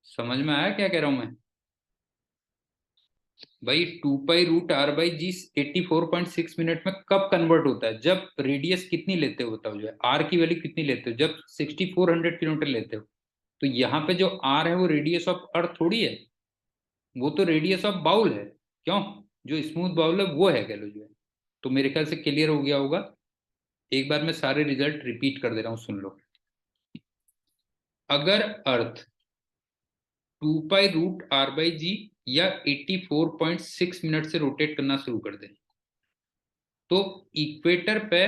[SPEAKER 1] समझ में आया क्या कह रहा हूं मैं? भाई 2 पाई रूट R/G 84.6 मिनट में कब कन्वर्ट होता है? जब रेडियस कितनी लेते हो बताओ, जो है R की वैल्यू कितनी लेते हो, जब 6400 किलोमीटर लेते हो। तो यहाँ पे जो R है वो रेडियस ऑफ अर्थ थोड़ी है, वो तो रेडियस ऑफ बाउल है। क्यों? जो स्मूथ बाउल है वो है, कह लो जो है। तो मेरे ख्याल से क्लियर हो गया होगा। एक बार मैं सारे रिजल्ट रिपीट कर दे रहा हूं, सुन लो। अगर अर्थ 2 पाई रूट r/g या 84.6 मिनट से रोटेट करना शुरू कर दे, तो इक्वेटर पे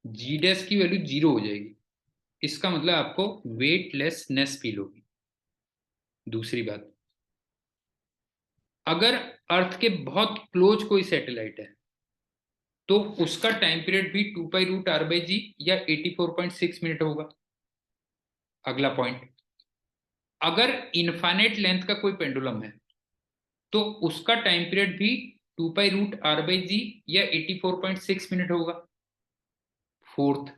[SPEAKER 1] जी डैश की वैल्यू 0 हो जाएगी। इसका मतलब आपको वेटलेसनेस फील होगी। दूसरी बात, अगर अर्थ के बहुत क्लोज कोई सैटेलाइट है, तो उसका टाइम पीरियड भी 2 पाई रूट r/g या 84.6 मिनट होगा। अगला पॉइंट, अगर इनफाइनाइट लेंथ का कोई पेंडुलम है, तो उसका टाइम पीरियड भी 2 पाई रूट r/g या 84.6 मिनट होगा। फोर्थ,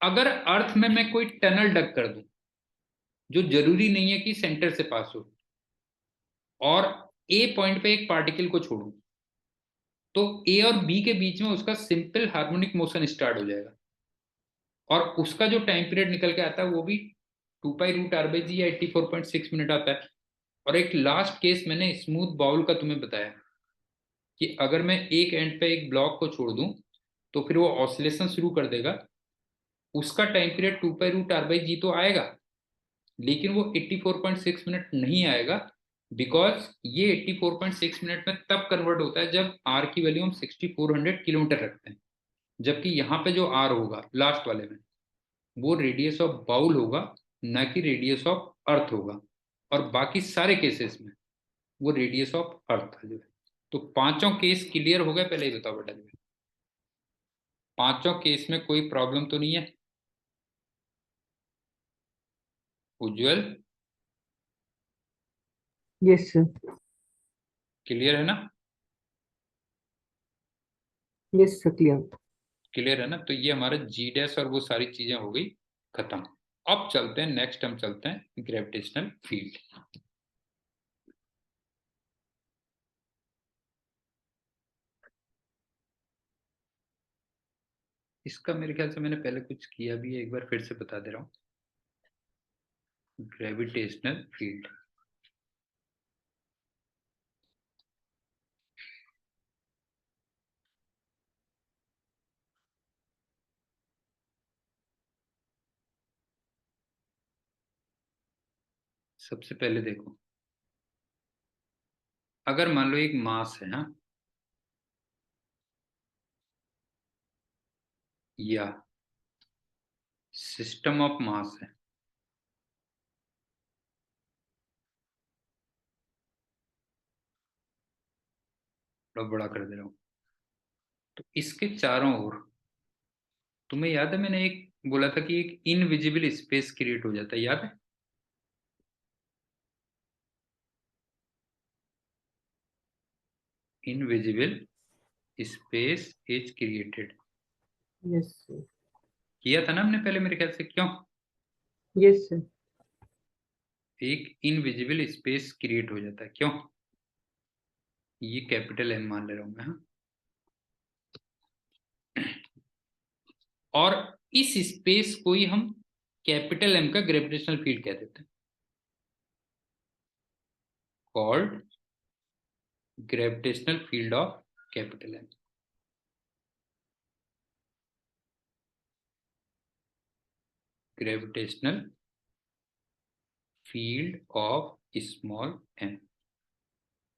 [SPEAKER 1] अगर अर्थ में मैं कोई टनल डग कर दूं, जो जरूरी नहीं है कि सेंटर से पास हो, और ए पॉइंट पे एक पार्टिकल को छोड़ूं, तो ए और बी के बीच में उसका सिंपल हार्मोनिक मोशन स्टार्ट हो जाएगा, और उसका जो टाइम पीरियड निकल के आता है वो भी 2 पाई रूट r/g या 84.6 मिनट आता है। और एक लास्ट केस मैंने स्मूथ बाउल का तुम्हें बताया कि अगर मैं एक एंड पे एक ब्लॉक को छोड़ दूं, तो फिर वो ऑसिलेशन शुरू कर देगा। उसका time period 2 pi root r/g तो आएगा, लेकिन वो 84.6 मिनट नहीं आएगा, बिकॉज ये 84.6 मिनट में तब कन्वर्ट होता है जब आर की वैल्यू हम 6400 किलोमीटर रखते हैं। जबकि यहाँ पे जो आर होगा लास्ट वाले में, वो रेडियस ऑफ बाउल होगा, ना कि रेडियस ऑफ अर्थ होगा। और बाकी सारे केसेस में वो रेडियस ऑफ अर्थ जो है। तो पांचों केस क्लियर हो गए? पहले ही बताओ बेटा, जो है पांचों केस में कोई प्रॉब्लम तो नहीं है? उज्जवल,
[SPEAKER 2] यस सर।
[SPEAKER 1] क्लियर है ना?
[SPEAKER 2] Yes sir, clear.
[SPEAKER 1] क्लियर है ना? तो ये हमारा जी डैश और वो सारी चीजें हो गई खत्म। अब चलते हैं नेक्स्ट, हम चलते हैं ग्रेविटेशनल फील्ड। इसका मेरे ख्याल से मैंने पहले कुछ किया भी है, एक बार फिर से बता दे रहा हूँ। ग्रेविटेशनल फील्ड, सबसे पहले देखो, अगर मान लो एक मास है ना, या सिस्टम ऑफ मास है, थोड़ा बड़ा कर दे रहा हूँ, तो इसके चारों ओर, तुम्हें याद है मैंने एक बोला था कि एक इनविजिबल स्पेस क्रिएट हो जाता है, याद है? Invisible space is created,
[SPEAKER 2] yes sir.
[SPEAKER 1] किया था ना हमने पहले मेरे ख्याल से। क्यों?
[SPEAKER 2] Yes sir.
[SPEAKER 1] एक इनविजिबल स्पेस क्रिएट हो जाता है, क्यों? ये कैपिटल एम मान ले रहा हूं मैं, हाँ? और इस स्पेस को ही हम कैपिटल एम का ग्रेविटेशनल फील्ड कह देते हैं, called gravitational field of capital M. Gravitational field of small M,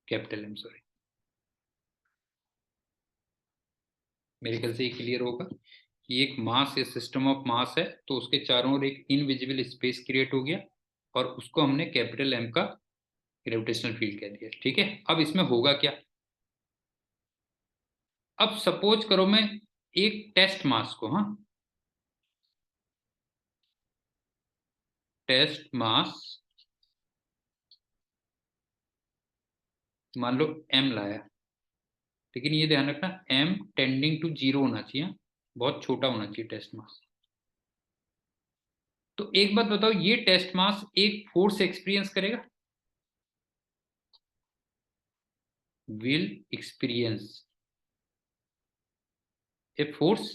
[SPEAKER 1] capital M sorry. मेरे ख्याल से ये क्लियर होगा कि एक मास या सिस्टम ऑफ मास है, तो उसके चारों ओर एक इनविजिबल स्पेस क्रिएट हो गया, और उसको हमने कैपिटल एम का ग्रेविटेशनल फील्ड कह दिया। ठीक है, अब इसमें होगा क्या? अब सपोज करो मैं एक टेस्ट मास को, हाँ, टेस्ट मास मान लो एम लाया, लेकिन ये ध्यान रखना एम टेंडिंग टू 0 होना चाहिए, बहुत छोटा होना चाहिए टेस्ट मास। तो एक बात बताओ, ये टेस्ट मास एक फोर्स एक्सपीरियंस करेगा? Will experience a force?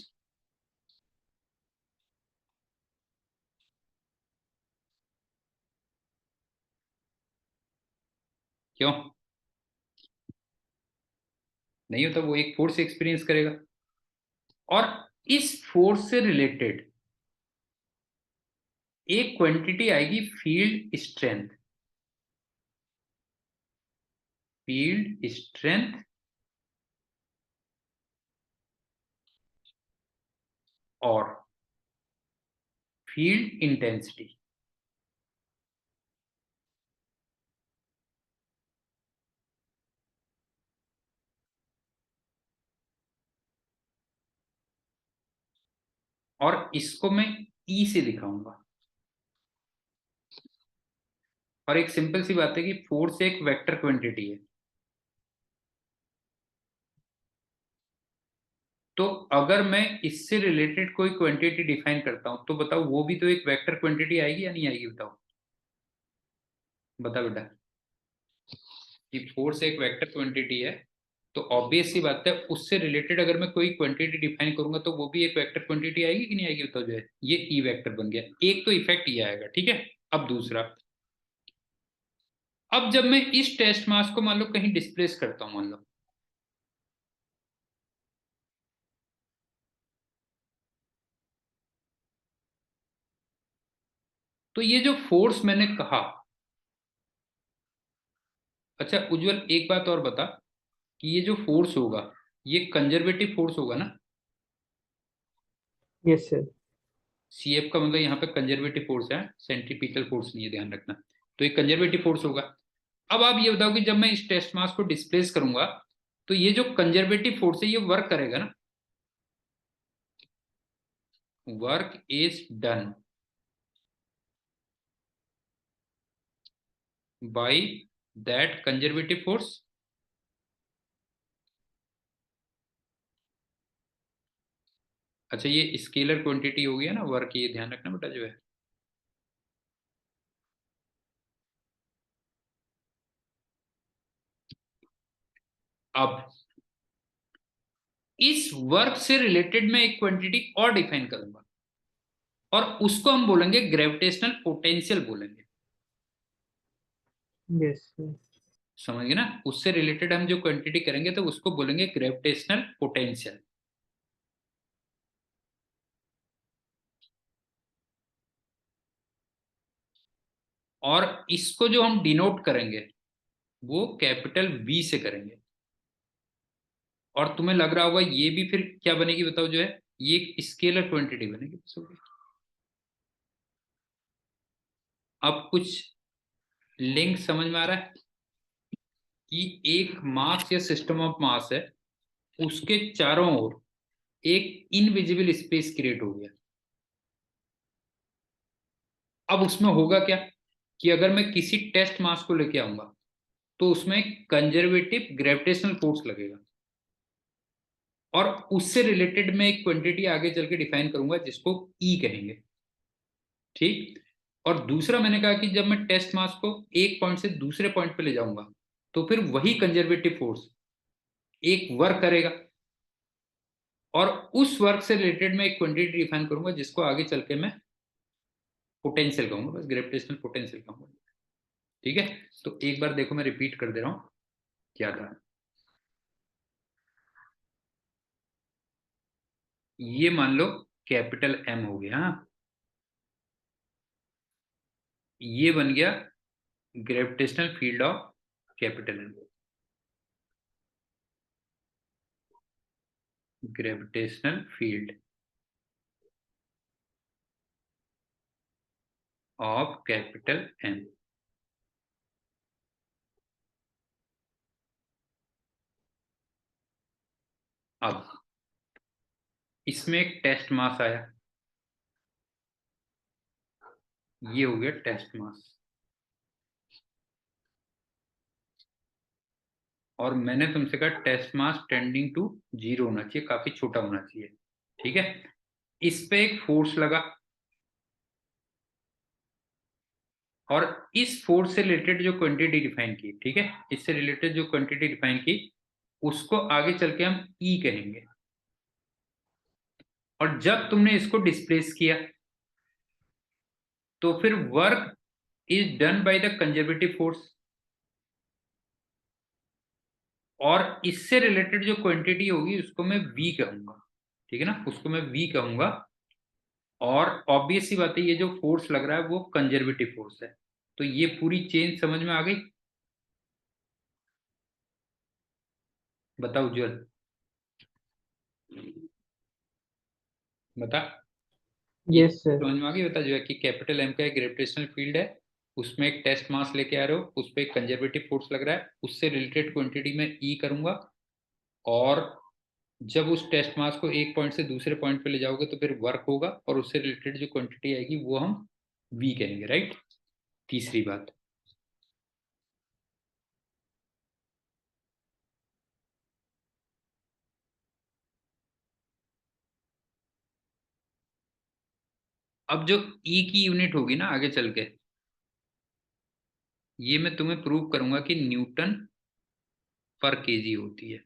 [SPEAKER 1] क्यों नहीं होता? वो एक फोर्स एक्सपीरियंस करेगा और इस फोर्स से रिलेटेड एक क्वांटिटी आएगी फील्ड स्ट्रेंथ। फील्ड स्ट्रेंथ और फील्ड इंटेंसिटी। और इसको मैं ई से दिखाऊंगा। और एक सिंपल सी बात है कि फोर्स एक वेक्टर क्वांटिटी है, तो अगर मैं इससे रिलेटेड कोई क्वांटिटी डिफाइन करता हूं तो बताओ वो भी तो एक वेक्टर क्वांटिटी आएगी या नहीं आएगी? बताओ, बता बेटा। कि फोर्स एक वेक्टर क्वांटिटी है, तो ऑब्वियस सी बात है उससे रिलेटेड अगर मैं कोई क्वांटिटी डिफाइन करूंगा तो वो भी एक वेक्टर क्वांटिटी आएगी कि नहीं आएगी? बताओ। जो है ये ई वेक्टर बन गया। एक तो इफेक्ट ये आएगा, ठीक है। अब दूसरा, अब जब मैं इस टेस्ट मास को मान लो कहीं डिस्प्लेस करता हूं, मान लो, तो ये जो फोर्स मैंने कहा, अच्छा उज्जवल एक बात और बता कि ये जो फोर्स होगा ये कंजर्वेटिव फोर्स होगा ना?
[SPEAKER 2] Yes sir.
[SPEAKER 1] सीएफ का मतलब यहाँ पे कंजर्वेटिव फोर्स है, सेंट्रीपिटल फोर्स नहीं है, ध्यान रखना। तो ये कंजर्वेटिव फोर्स होगा। अब आप ये बताओ कि जब मैं इस टेस्ट मास को डिस्प्लेस करूंगा तो ये जो कंजर्वेटिव फोर्स है ये वर्क करेगा ना? Work is done by that conservative force. अच्छा ये स्केलर क्वांटिटी हो गया ना वर्क, ये ध्यान रखना बेटा जो है। अब इस वर्क से रिलेटेड मैं एक क्वांटिटी और डिफाइन करूंगा और उसको हम बोलेंगे ग्रेविटेशनल पोटेंशियल बोलेंगे।
[SPEAKER 2] Yes sir.
[SPEAKER 1] समझ गए ना? उससे रिलेटेड हम जो क्वांटिटी करेंगे तो उसको बोलेंगे ग्रेविटेशनल पोटेंशियल। और इसको जो हम डिनोट करेंगे वो कैपिटल वी से करेंगे। और तुम्हें लग रहा होगा ये भी फिर क्या बनेगी? बताओ जो है ये एक स्केलर क्वांटिटी बनेगी बस हो गया। अब कुछ लिंक समझ में आ रहा है कि एक मास या सिस्टम ऑफ मास है, उसके चारों ओर एक इनविजिबल स्पेस क्रिएट हो गया। अब उसमें होगा क्या कि अगर मैं किसी टेस्ट मास को लेके आऊंगा तो उसमें कंजर्वेटिव ग्रेविटेशनल फोर्स लगेगा और उससे रिलेटेड मैं एक क्वांटिटी आगे चल के डिफाइन करूंगा जिसको ई कहेंगे, ठीक। और दूसरा मैंने कहा कि जब मैं टेस्ट मास को एक पॉइंट से दूसरे पॉइंट पे ले जाऊंगा तो फिर वही कंजर्वेटिव फोर्स एक वर्क करेगा और उस वर्क से रिलेटेड मैं एक क्वांटिटी डिफाइन करूंगा जिसको आगे चल के मैं पोटेंशियल कहूंगा, बस ग्रेविटेशनल पोटेंशियल कहूंगा। ठीक है। तो एक बार देखो मैं रिपीट कर दे रहा हूं क्या था। ये मान लो कैपिटल एम हो गया, हाँ। ये बन गया gravitational field of capital M. Gravitational field of capital M. अब इसमें एक टेस्ट मास आया, ये हो गया टेस्ट मास। और मैंने तुमसे कहा test mass tending to zero होना चाहिए, काफी छोटा होना चाहिए, ठीक है। इस पे एक फोर्स लगा और इस फोर्स से रिलेटेड जो क्वांटिटी डिफाइन की, ठीक है, इससे रिलेटेड जो क्वांटिटी डिफाइन की उसको आगे चल के हम ई कहेंगे। और जब तुमने इसको डिस्प्लेस किया तो फिर work is done by the conservative force. और इससे रिलेटेड जो क्वांटिटी होगी उसको मैं वी कहूंगा, ठीक है ना, उसको मैं वी कहूंगा। और ऑब्वियस सी बात है, ये जो फोर्स लग रहा है वो कंजर्वेटिव फोर्स है। तो ये पूरी चेन समझ में आ गई? बताओ उज्जवल, बता। ये
[SPEAKER 2] यस सर।
[SPEAKER 1] समझ में आ गई? बता जो है कि कैपिटल एम का एक ग्रेविटेशनल फील्ड है, उसमें एक टेस्ट मास लेके आ रहे हो, उस पर एक कंजर्वेटिव फोर्स लग रहा है, उससे रिलेटेड क्वांटिटी में ई करूंगा। और जब उस टेस्ट मास को एक पॉइंट से दूसरे पॉइंट पे ले जाओगे तो फिर वर्क होगा, और उससे रिलेटेड जो क्वांटिटी आएगी वो हम वी कहेंगे, राइट। तीसरी बात, अब जो ई की यूनिट होगी ना आगे चल के, ये मैं तुम्हें प्रूव करूंगा कि न्यूटन पर केजी होती है।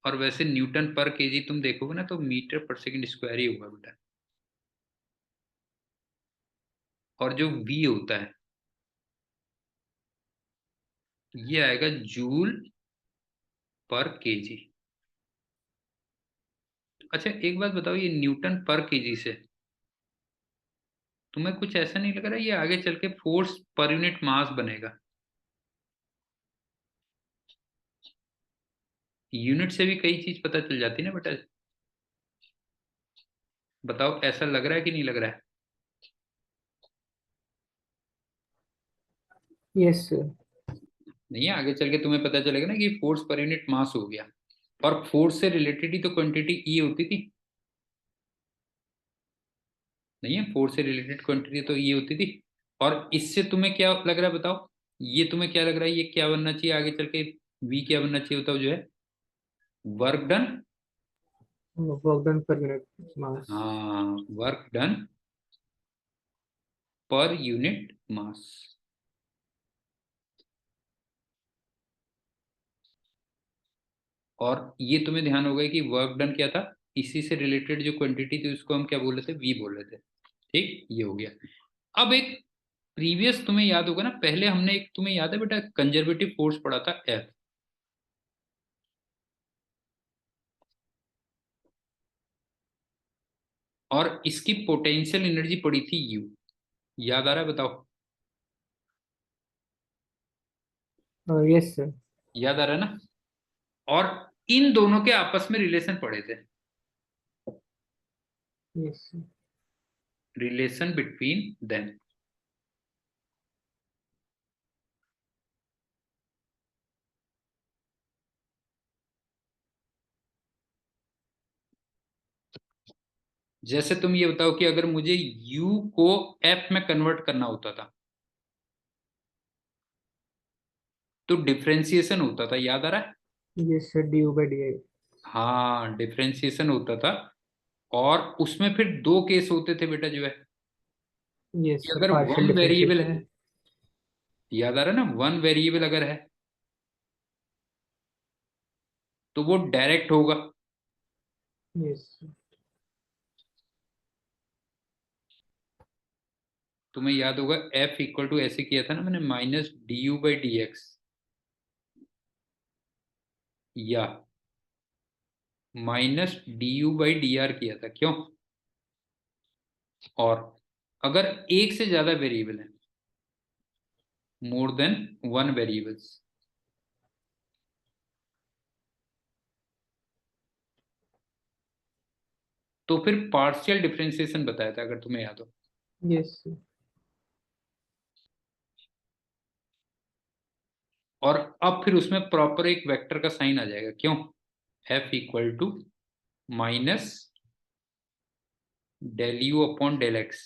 [SPEAKER 1] और वैसे न्यूटन पर केजी तुम देखोगे ना तो मीटर पर सेकंड स्क्वायर ही होगा बेटा। और जो वी होता है ये आएगा जूल पर केजी। अच्छा एक बात बताओ, ये न्यूटन पर केजी से तुम्हें कुछ ऐसा नहीं लग रहा ये आगे चल के फोर्स पर यूनिट मास बनेगा? यूनिट से भी कई चीज पता चल जाती है ना बेटा। बताओ ऐसा लग रहा है कि नहीं लग रहा है?
[SPEAKER 2] Yes sir.
[SPEAKER 1] नहीं है, आगे चल के तुम्हें पता चलेगा ना कि फोर्स पर यूनिट मास हो गया। और फोर्स से रिलेटेड ही तो क्वांटिटी ई होती थी। नहीं है, फोर्स से रिलेटेड क्वांटिटी तो ये होती थी। और इससे तुम्हें क्या लग रहा है बताओ? ये तुम्हें क्या लग रहा है, ये क्या बनना चाहिए आगे चल के? वी क्या बनना चाहिए बताओ जो है? Work done.
[SPEAKER 2] Work done per unit mass.
[SPEAKER 1] हाँ, work done per unit mass. और ये तुम्हें ध्यान होगा कि वर्क डन क्या था, इसी से रिलेटेड जो क्वांटिटी थी उसको हम क्या बोल रहे थे? वी बोल रहे थे। ठीक, ये हो गया। अब एक प्रीवियस तुम्हें याद होगा ना, पहले हमने एक, तुम्हें याद है बेटा, कंजर्वेटिव फोर्स पढ़ा था एफ। और इसकी पोटेंशियल एनर्जी पड़ी थी यू। याद आ रहा है बताओ?
[SPEAKER 2] Yes sir.
[SPEAKER 1] याद आ रहा है ना? और इन दोनों के आपस में रिलेशन पड़े थे।
[SPEAKER 2] Yes sir.
[SPEAKER 1] Relation between them. जैसे तुम ये बताओ कि अगर मुझे u को f में कन्वर्ट करना होता था तो डिफरेंशिएशन होता था, याद आ रहा है?
[SPEAKER 2] Yes sir, D U by D I.
[SPEAKER 1] हाँ, डिफरेंशिएशन होता था। और उसमें फिर दो केस होते थे बेटा जो है
[SPEAKER 2] यस
[SPEAKER 1] कि
[SPEAKER 2] सर,
[SPEAKER 1] अगर
[SPEAKER 2] पार्शियल
[SPEAKER 1] वन वेरिएबल है,
[SPEAKER 2] डिफरेंशिएशन।
[SPEAKER 1] याद आ रहा है ना, वन वेरिएबल अगर है तो वो डायरेक्ट होगा।
[SPEAKER 2] Yes sir.
[SPEAKER 1] तुम्हें याद होगा f इक्वल टू ऐसे किया था ना मैंने, minus D U by D X, या minus D U by D R किया था, क्यों? और अगर एक से ज्यादा वेरिएबल है, मोर देन वन वेरिएबल्स, तो फिर पार्शियल डिफरेंशिएशन बताया था अगर तुम्हें याद हो।
[SPEAKER 2] Yes sir.
[SPEAKER 1] और अब फिर उसमें प्रॉपर एक वेक्टर का साइन आ जाएगा, क्यों? f equal to minus del U upon del X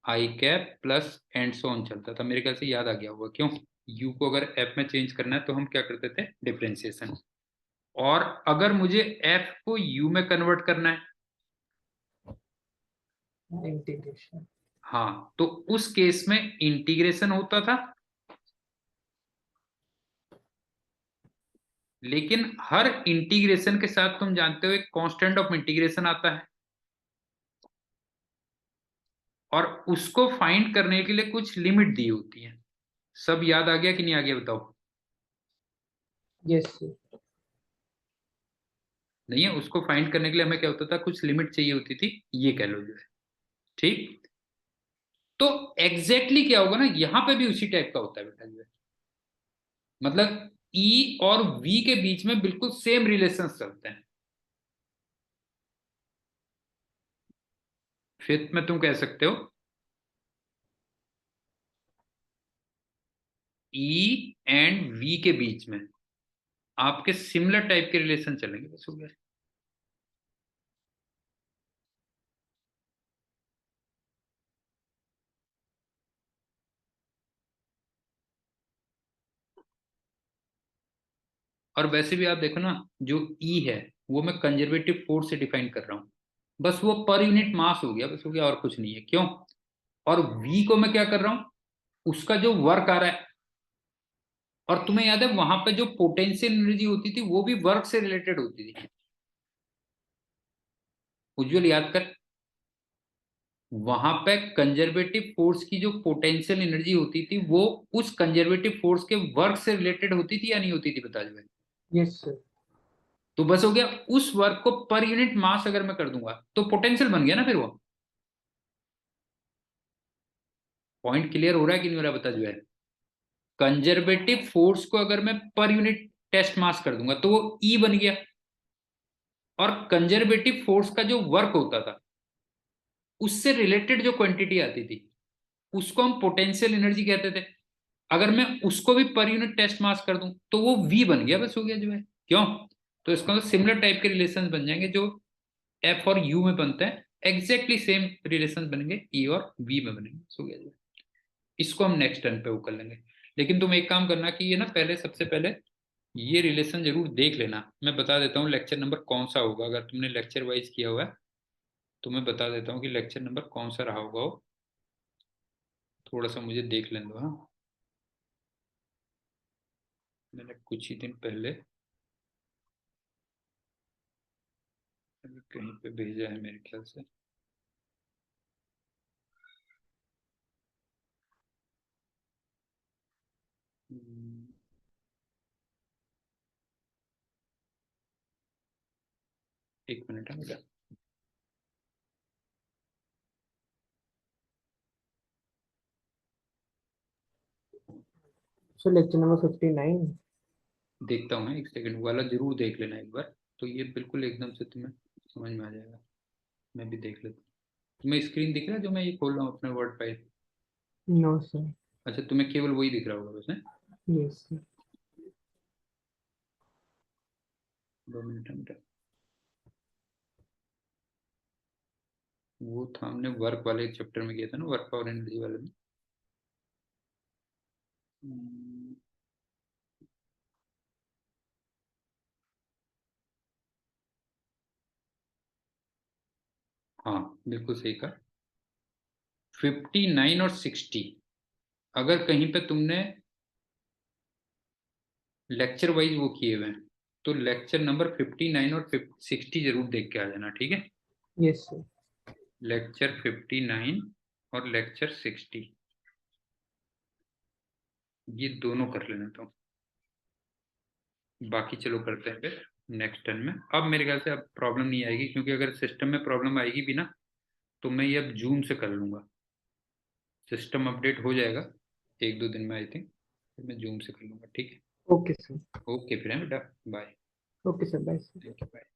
[SPEAKER 1] I cap plus and so on चलता था, मेरे ख्याल से याद आ गया होगा, क्यों? u को अगर f में चेंज करना है तो हम क्या करते थे? डिफरेंशिएशन। और अगर मुझे f को u में कन्वर्ट करना है,
[SPEAKER 2] इंटीग्रेशन।
[SPEAKER 1] हाँ, तो उस केस में इंटीग्रेशन होता था। लेकिन हर इंटीग्रेशन के साथ तुम जानते हो एक कांस्टेंट ऑफ इंटीग्रेशन आता है। और उसको फाइंड करने के लिए कुछ लिमिट दी होती है। सब याद आ गया कि नहीं आ गया बताओ?
[SPEAKER 2] Yes sir.
[SPEAKER 1] नहीं है, उसको फाइंड करने के लिए हमें क्या होता था, कुछ लिमिट चाहिए होती थी, ये कह लो जो है। ठीक, तो एग्जैक्टली क्या होगा ना, यहां पे भी उसी टाइप का होता है बेटा जो है। मतलब ई और वी के बीच में बिल्कुल सेम रिलेशन चलते हैं। फिफ्थ में तुम कह सकते हो ई एंड वी के बीच में आपके सिमिलर टाइप के रिलेशन चलेंगे, बस हो गया। और वैसे भी आप देखो ना, जो ई है वो मैं कंजर्वेटिव फोर्स से डिफाइन कर रहा हूं, बस वो पर यूनिट मास हो गया, बस हो गया, और कुछ नहीं है। क्यों? और वी को मैं क्या कर रहा हूं, उसका जो वर्क आ रहा है। और तुम्हें याद है वहां पे जो पोटेंशियल एनर्जी होती थी वो भी वर्क से रिलेटेड होती थी। उज्जवल याद कर, वहां पे कंजर्वेटिव फोर्स की जो पोटेंशियल एनर्जी होती थी वो उस कंजर्वेटिव फोर्स के वर्क से रिलेटेड होती थी या नहीं होती थी, बता जो है।
[SPEAKER 2] Yes sir.
[SPEAKER 1] तो बस हो गया, उस वर्क को पर यूनिट मास अगर मैं कर दूंगा तो पोटेंशियल बन गया ना फिर वो। पॉइंट क्लियर हो रहा है कि नहीं हो रहा, बता जो है। कंजर्वेटिव फोर्स को अगर मैं पर यूनिट टेस्ट मास कर दूंगा तो वो ई बन गया। और कंजर्वेटिव फोर्स का जो वर्क होता था उससे रिलेटेड जो क्वांटिटी आती थी उसको हम पोटेंशियल एनर्जी कहते थे। अगर मैं उसको भी पर यूनिट टेस्ट मास कर दूं तो वो वी बन गया, बस हो गया जो है। क्यों? तो इसका मतलब सिमिलर टाइप के रिलेशन बन जाएंगे जो एफ और यू में बनते हैं, एग्जैक्टली सेम रिलेशन बनेंगे ई और वी में बनेंगे, बस हो गया जो है। इसको हम नेक्स्ट टर्न पे वो कर लेंगे। लेकिन तुम एक काम करना कि ये ना पहले, सबसे पहले ये रिलेशन जरूर देख लेना। मैं बता देता हूँ लेक्चर नंबर कौन सा होगा, अगर तुमने लेक्चर वाइज किया हुआ है तो मैं बता देता हूँ कि लेक्चर नंबर कौन सा रहा होगा वो। थोड़ा सा मुझे देख लेने दो, हाँ। मैंने कुछ ही दिन पहले अभी कहीं पे भेजा है मेरे ख्याल से। हम्म, एक मिनट है बेटा।
[SPEAKER 2] सो लेक्चर नंबर 59।
[SPEAKER 1] देखता हूँ, एक सेकंड वाला जरूर देख लेना एक बार। तो ये बिल्कुल एकदम से तुम्हें समझ में आ जाएगा। मैं भी देख लेता हूँ। तुम्हें स्क्रीन दिख रहा है जो मैं ये खोल रहा हूँ अपने वर्ड फाइल?
[SPEAKER 2] No sir.
[SPEAKER 1] अच्छा, तुम्हें केवल वही दिख रहा होगा बस, है?
[SPEAKER 2] Yes sir.
[SPEAKER 1] 2 मिनट है बेटा। वो था हमने वर्क वाले चैप्टर में किया था ना, वर्क और एनर्जी वाले में। हम्म, हाँ बिल्कुल सही कहा। 59 और 60, अगर कहीं पे तुमने लेक्चर वाइज वो किए हुए हैं तो लेक्चर नंबर 59 और 60 जरूर देख के आ जाना, ठीक है?
[SPEAKER 2] Yes sir.
[SPEAKER 1] लेक्चर 59 और लेक्चर 60, ये दोनों कर लेना। तो बाकी चलो करते हैं फिर नेक्स्ट टर्न में। अब मेरे ख्याल से अब प्रॉब्लम नहीं आएगी, क्योंकि अगर सिस्टम में प्रॉब्लम आएगी भी ना तो मैं ये अब जूम से कर लूंगा। सिस्टम अपडेट हो जाएगा 1-2 दिन में आई थिंक, फिर मैं जूम से कर लूंगा, ठीक है?
[SPEAKER 2] Okay sir.
[SPEAKER 1] ओके फिर है बेटा, bye.
[SPEAKER 2] Okay sir, bye.
[SPEAKER 1] Thank you, bye.